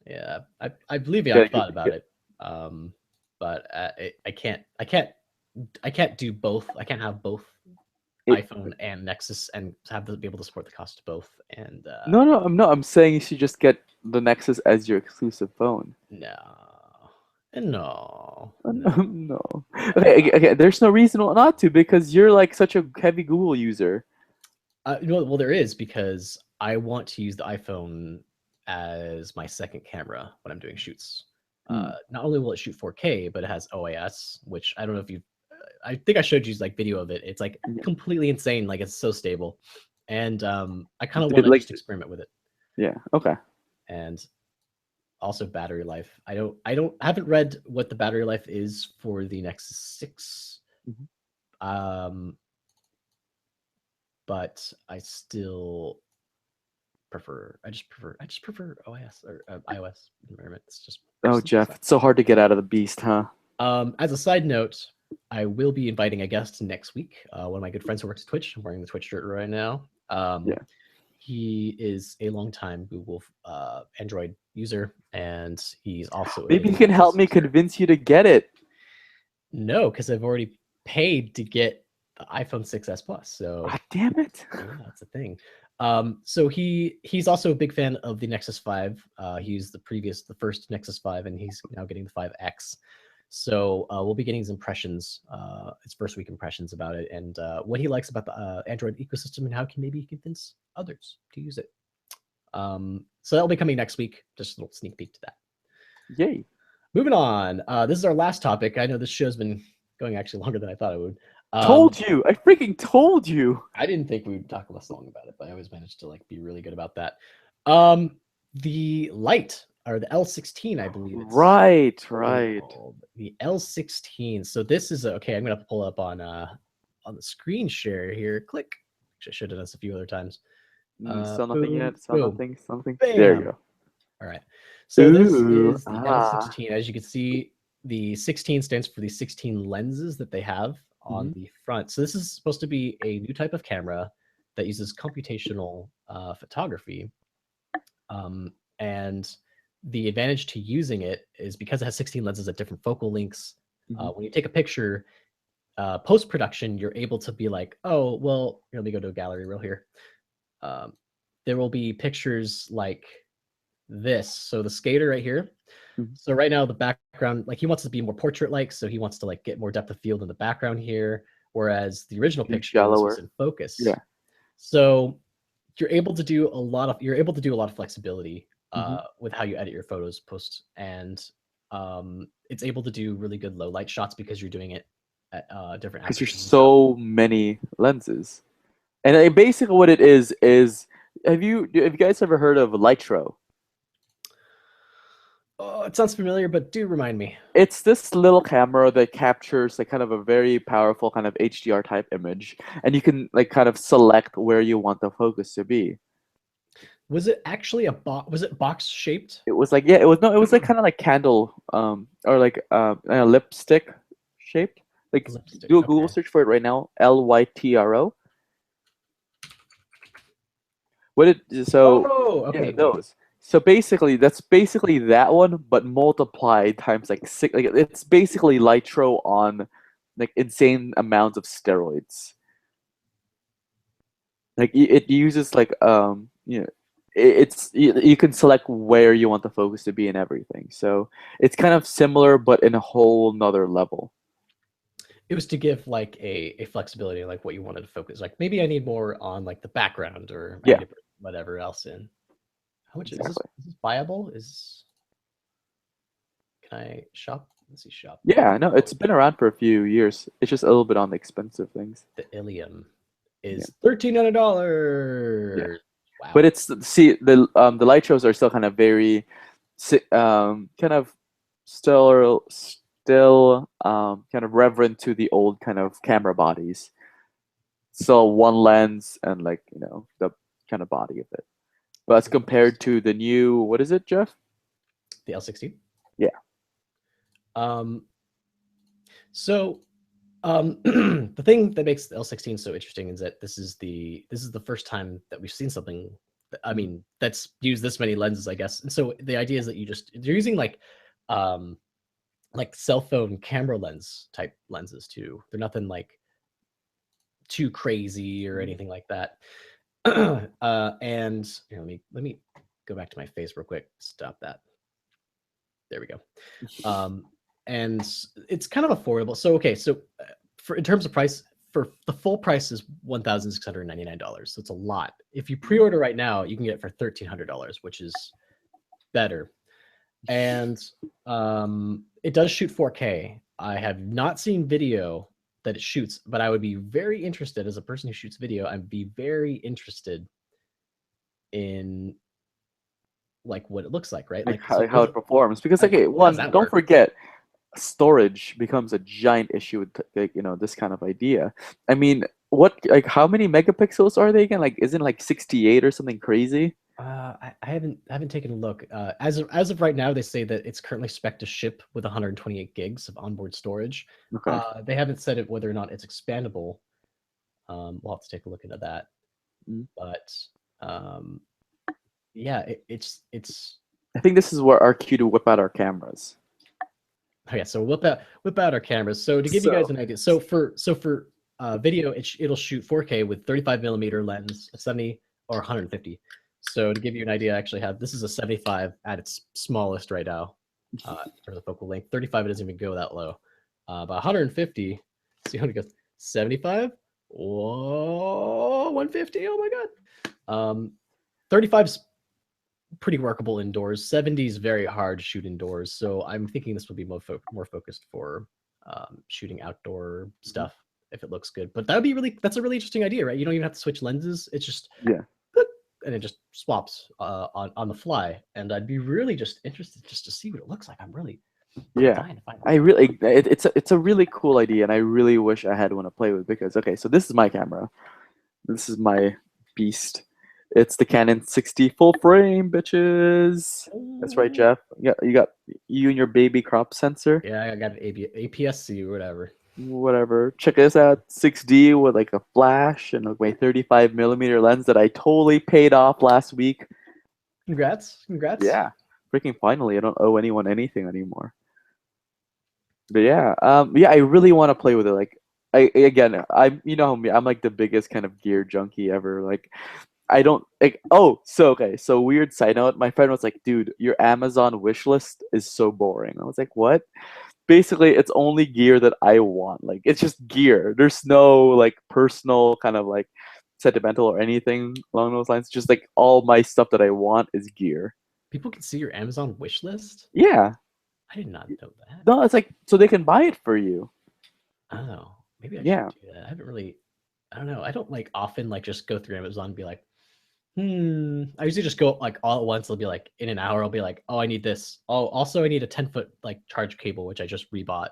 yeah, I believe you. Gotta I've thought about get- it, but I can't do both. I can't have both It- iPhone and Nexus and have to be able to support the cost of both. And No, I'm saying you should just get the Nexus as your exclusive phone. no, no, No. Okay. There's no reason not to because you're like such a heavy Google user. well, there is because I want to use the iPhone as my second camera when I'm doing shoots. Not only will it shoot 4K, but it has OAS, which I don't know if you. I think I showed you like video of it. It's like Yeah. completely insane. Like it's so stable, and I kind of Dude, want to like- just experiment with it. Yeah. Okay. And also battery life. I haven't read what the battery life is for the Nexus 6. But I still I just prefer OS or iOS environment. It's just Oh, Jeff, it's so hard to get out of the beast, huh? As a side note, I will be inviting a guest next week. One of my good friends who works at Twitch. I'm wearing the Twitch shirt right now. Yeah. He is a longtime Google Android user, and he's also Maybe he can help me convince you to get it. No, because I've already paid to get the iPhone 6s Plus. So God damn it! yeah, that's a thing. So he's also a big fan of the Nexus 5. He used the first Nexus 5, and he's now getting the 5X. So we'll be getting his impressions, his first week impressions about it, and what he likes about the Android ecosystem, and how can maybe convince others to use it. So that'll be coming next week. Just a little sneak peek to that. Yay! Moving on. This is our last topic. I know this show's been going actually longer than I thought it would. Told you! I freaking told you! I didn't think we would talk less long about it, but I always managed to like be really good about that. The Lite or the L16, I believe. Right. Called. The L16. So this is okay. I'm gonna pull up on the screen share here. Click. Actually, I should have done this a few other times. Still nothing yet. Still boom. nothing. Something. Bam. There you go. All right. So this Ooh, is the L16. As you can see, the 16 stands for the 16 lenses that they have on the front. So this is supposed to be a new type of camera that uses computational photography. And the advantage to using it is because it has 16 lenses at different focal lengths. When you take a picture, post-production, you're able to be like, oh, well, let me go to a gallery real here. There will be pictures like this. So the skater right here. So right now the background, like he wants to be more portrait-like, so he wants to like get more depth of field in the background here, whereas the original picture was in focus. Yeah. So you're able to do a lot of flexibility with how you edit your photos post, and it's able to do really good low light shots because you're doing it at different Because there's apertures and so many lenses, and basically what it is have you guys ever heard of Lytro? Oh, it sounds familiar, but do remind me. It's this little camera that captures like kind of a very powerful kind of HDR type image, and you can like kind of select where you want the focus to be. Was it actually a box? Was it box shaped? It was like it was like kind of like candle or like a lipstick shaped. Like do a Google search for it right now. Lytro. Okay. Yeah, those. So basically, that's basically that one, but multiplied times like 6. Like it's basically Lytro on like insane amounts of steroids. Like it uses like you can select where you want the focus to be and everything. So it's kind of similar, but in a whole nother level. It was to give like a flexibility, like what you wanted to focus. Like maybe I need more on like the background, or I need to put whatever else in. How much is this buyable? Can I shop Let's see, shop. Yeah, no, it's been around for a few years. It's just a little bit on the expensive things. The Ilium Yeah. is $1,300. Yeah. Wow. But it's see the light shows are still kind of very kind of still kind of reverent to the old kind of camera bodies. So one lens and like the kind of body of it. But as compared to the new, what is it, Jeff? The L16. Yeah. So the thing that makes the L16 so interesting is that this is the first time that we've seen something. I mean, that's used this many lenses, I guess. And so the idea is that you're using like cell phone camera lens type lenses too. They're nothing like too crazy or anything like that. And here, let me go back to my face real quick. Stop that. There we go. And it's kind of affordable. So okay, so for in terms of price, for the full price is $1,699. So it's a lot. If you pre-order right now, you can get it for $1,300, which is better. And it does shoot 4K. I have not seen video that it shoots, but I would be very interested as a person who shoots video. I'd be very interested in like what it looks like, right? Like how it performs. Because like, okay, one, that don't work? forget, storage becomes a giant issue with like, this kind of idea. I mean, how many megapixels are they again? Like, isn't it like 68 or something crazy? I haven't taken a look. As of right now, they say that it's currently spec to ship with 128 gigs of onboard storage. Okay. They haven't said it whether or not it's expandable. We'll have to take a look into that. But yeah, it's. I think this is where our cue to whip out our cameras. Okay, so whip out our cameras. So to give you guys an idea, so for video, it'll shoot 4K with 35 millimeter lens, 70 or 150. So to give you an idea, I actually have this is a 75 at its smallest right now in terms of focal length. 35 it doesn't even go that low. But 150, see how it goes. 75, whoa, 150. Oh my god. 35's pretty workable indoors. 70 is very hard to shoot indoors. So I'm thinking this will be more focused for shooting outdoor stuff if it looks good. But that's a really interesting idea, right? You don't even have to switch lenses. It's just and it just swaps on the fly. And I'd be really just interested just to see what it looks like. I'm really dying to find out. It's a really cool idea, and I really wish I had one to play with because okay, so this is my camera. This is my beast. It's the Canon 60 full frame, bitches. That's right, Jeff. Yeah, you got you and your baby crop sensor. Yeah, I got an APS-C or whatever. Whatever. Check this out. 6D with like a flash and my 35 millimeter lens that I totally paid off last week. Congrats. Yeah. Freaking finally. I don't owe anyone anything anymore. But yeah, I really want to play with it. Like, I'm me. I'm like the biggest kind of gear junkie ever. Like, I don't like. Oh, so weird side note. My friend was like, "Dude, your Amazon wish list is so boring." I was like, "What?" Basically, it's only gear that I want. Like, it's just gear. There's no like personal kind of like sentimental or anything along those lines. Just like all my stuff that I want is gear. People can see your Amazon wish list? Yeah. I did not know that. No, it's like so they can buy it for you. Oh, maybe I Yeah. should do that. I haven't really. I don't know. I don't like often like just go through Amazon and be like, I usually just go like all at once. I'll be like in an hour. I'll be like, oh, I need this. Oh, also I need a 10-foot like charge cable, which I just rebought.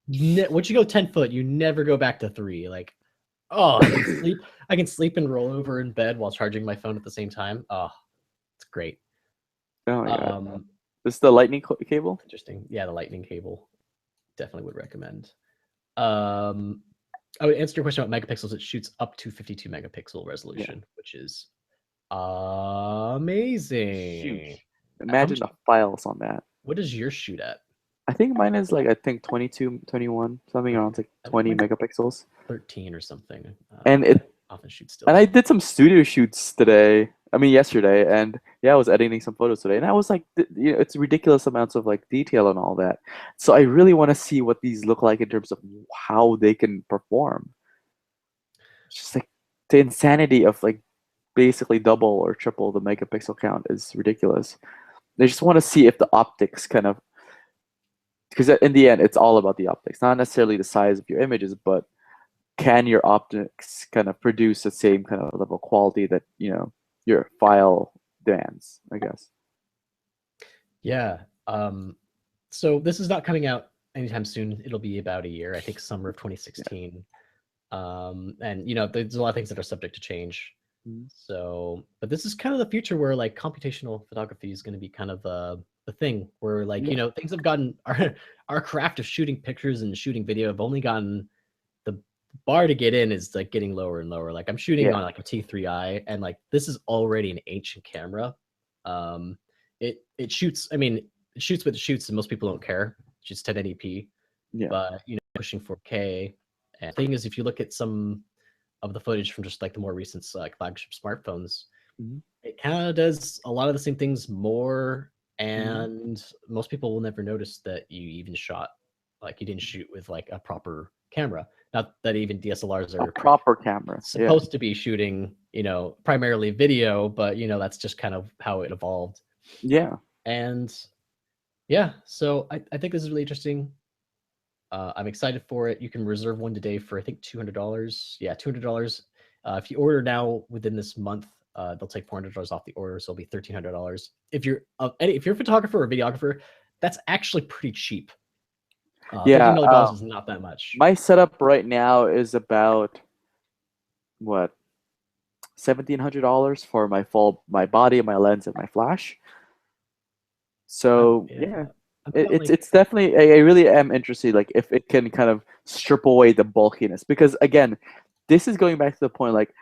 Once you go 10 foot, you never go back to 3. Like, oh, I can sleep and roll over in bed while charging my phone at the same time. Oh, it's great. Oh my god. This is the lightning cable? Interesting. Yeah, the lightning cable. Definitely would recommend. I would answer your question about megapixels. It shoots up to 52 megapixel resolution, which is amazing. Huge. Imagine the files on that. What does yours shoot at? I think mine is like 22, 21, something around like 20 megapixels. 13 or something. And it often shoots still. And I did some studio shoots yesterday, and I was editing some photos today, and I was like, it's ridiculous amounts of like detail and all that. So I really want to see what these look like in terms of how they can perform. It's just like the insanity of like basically double or triple the megapixel count is ridiculous. They just want to see if the optics kind of because in the end, it's all about the optics, not necessarily the size of your images, but can your optics kind of produce the same kind of level of quality that your file demands, I guess. Yeah. So this is not coming out anytime soon. It'll be about a year, I think, summer of 2016. And there's a lot of things that are subject to change. Mhm. So, but this is kind of the future where like computational photography is going to be kind of the thing where like Yeah. things have gotten our craft of shooting pictures and shooting video have only gotten the bar to get in is like getting lower and lower. Like I'm shooting Yeah. on like a T3i, and like this is already an ancient camera. It shoots. I mean, it shoots what it shoots, and most people don't care. It shoots 1080p, Yeah. but pushing 4K. And the thing is, if you look at some of the footage from just like the more recent like flagship smartphones, Mhm. it kind of does a lot of the same things more, Mhm. and most people will never notice that you even shot like you didn't shoot with like a proper camera. Not that even DSLRs A are proper camera. Yeah. supposed to be shooting, primarily video, but that's just kind of how it evolved. Yeah. And yeah, so I think this is really interesting. I'm excited for it. You can reserve one today for I think $200. Yeah, $200. If you order now within this month, they'll take $400 off the order, so it'll be $1,300. If you're if you're a photographer or a videographer, that's actually pretty cheap. Yeah. $1,300 is not that much. My setup right now is about what, $1,700 for my body, my lens, and my flash. So yeah, it's definitely, I really am interested, like if it can kind of strip away the bulkiness, because again, this is going back to the point, like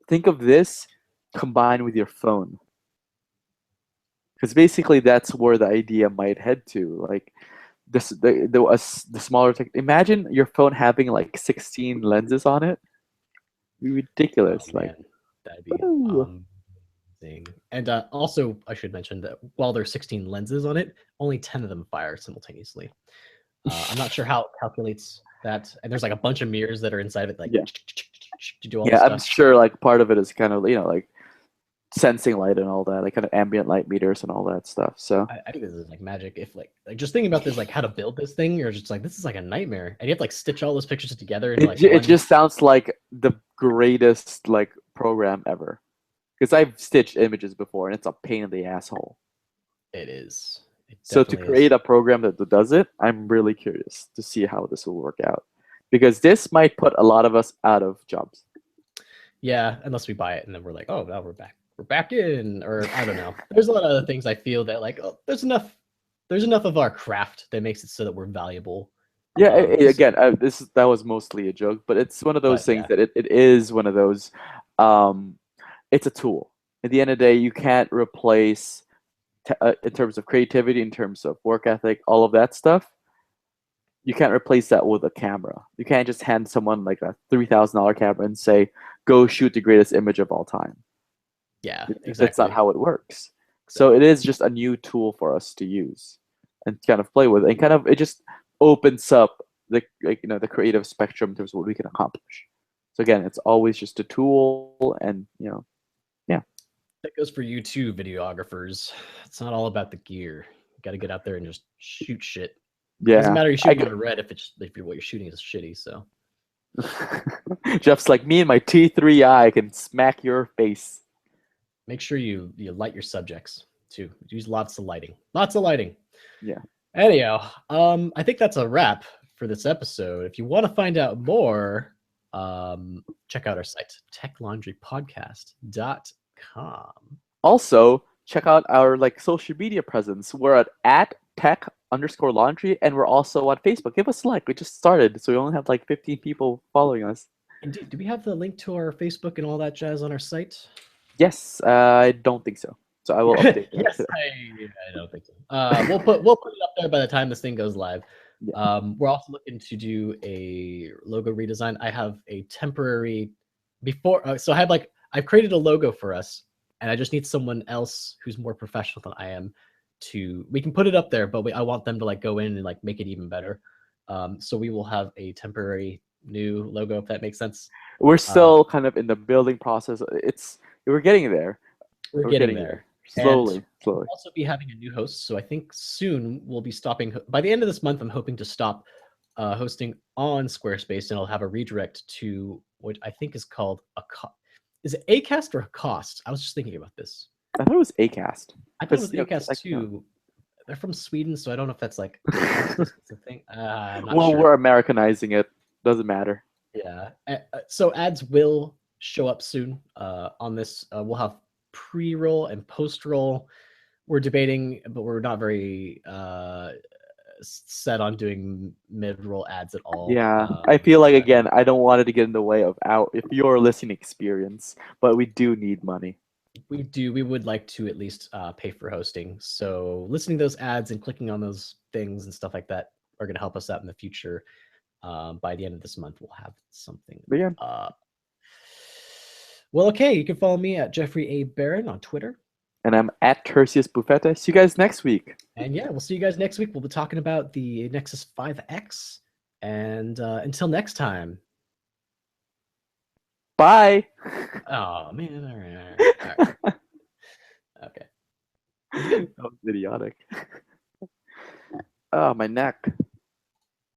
think of this combined with your phone, because basically that's where the idea might head to, like the smaller tech. Imagine your phone having like 16 lenses on it. It'd be Oh ridiculous. Like, man, that'd be woo. amazing. And also, I should mention that while there's 16 lenses on it, only 10 of them fire simultaneously. I'm not sure how it calculates that. And there's like a bunch of mirrors that are inside of it, like Yeah. to do all Yeah, this I'm stuff. sure like part of it is kind of like sensing light and all that, like kind of ambient light meters and all that stuff. So I think this is like magic. If like just thinking about this, like how to build this thing, you're just like, this is like a nightmare. And you have to like stitch all those pictures together into like it one. just sounds like the greatest like program ever. Because I've stitched images before and it's a pain in the asshole. It is. It So to definitely create is. a program that does it, I'm really curious to see how this will work out. Because this might put a lot of us out of jobs. Yeah, unless we buy it and then we're like, oh, now we're back. We're back in, or I don't know. There's a lot of other things I feel that like, oh, there's enough of our craft that makes it so that we're valuable. Yeah, So- again, that was mostly a joke, but it's one of those but things yeah, that it is one of those. Um, it's a tool. At the end of the day, you can't replace in terms of creativity, in terms of work ethic, all of that stuff. You can't replace that with a camera. You can't just hand someone like a $3,000 camera and say, "Go shoot the greatest image of all time." yeah, That's not exactly. how it works. So So it is just a new tool for us to use and kind of play with, and kind of it just opens up the the creative spectrum in terms of what we can accomplish. So again, it's always just a tool, and yeah, that goes for you too, videographers. It's not all about the gear. You got to get out there and just shoot shit. Doesn't yeah. matter you're shooting on a red if what you're shooting is shitty. So Jeff's like, me and my T3i can smack your face. make sure you light your subjects too. Use lots of lighting. Lots of lighting. Yeah. Anyhow, I think that's a wrap for this episode. If you want to find out more, check out our site, techlaundrypodcast.com. Also, check out our like social media presence. We're at @tech_laundry, and we're also on Facebook. Give us a like. We just started, so we only have like 15 people following us. And do we have the link to our Facebook and all that jazz on our site? Yes, I don't think so. So I will update that. Yes, I don't think so. We'll put it up there by the time this thing goes live. Yeah. We're also looking to do a logo redesign. I have a temporary before, so I've created a logo for us, and I just need someone else who's more professional than I am we can put it up there, but I want them to like go in and like make it even better. So we will have a temporary new logo, if that makes sense. We're still kind of in the building process. We're getting there. We're getting there. Slowly, slowly. Also be having a new host, so I think soon we'll be stopping. By the end of this month, I'm hoping to stop hosting on Squarespace, and I'll have a redirect to what I think is called is it Acast or Acast? I was just thinking about this. I thought it was Acast. I thought it was Acast too. They're from Sweden, so I don't know if that's like it's a thing. I'm not well, sure. we're Americanizing it. Doesn't matter. Yeah. So ads will show up soon on this. We'll have pre-roll and post-roll. We're debating, but we're not very set on doing mid-roll ads at all. Yeah, I feel like, again, I don't want it to get in the way of your listening experience, but we do need money. We do. We would like to at least pay for hosting. So listening to those ads and clicking on those things and stuff like that are going to help us out in the future. By the end of this month, we'll have something. But yeah. Well, okay. You can follow me at Jeffrey A. Barron on Twitter. And I'm at Tertius Buffetta. See you guys next week. And yeah, we'll see you guys next week. We'll be talking about the Nexus 5X. And until next time. Bye. Oh, man. All right. Okay. That was idiotic. Oh, my neck.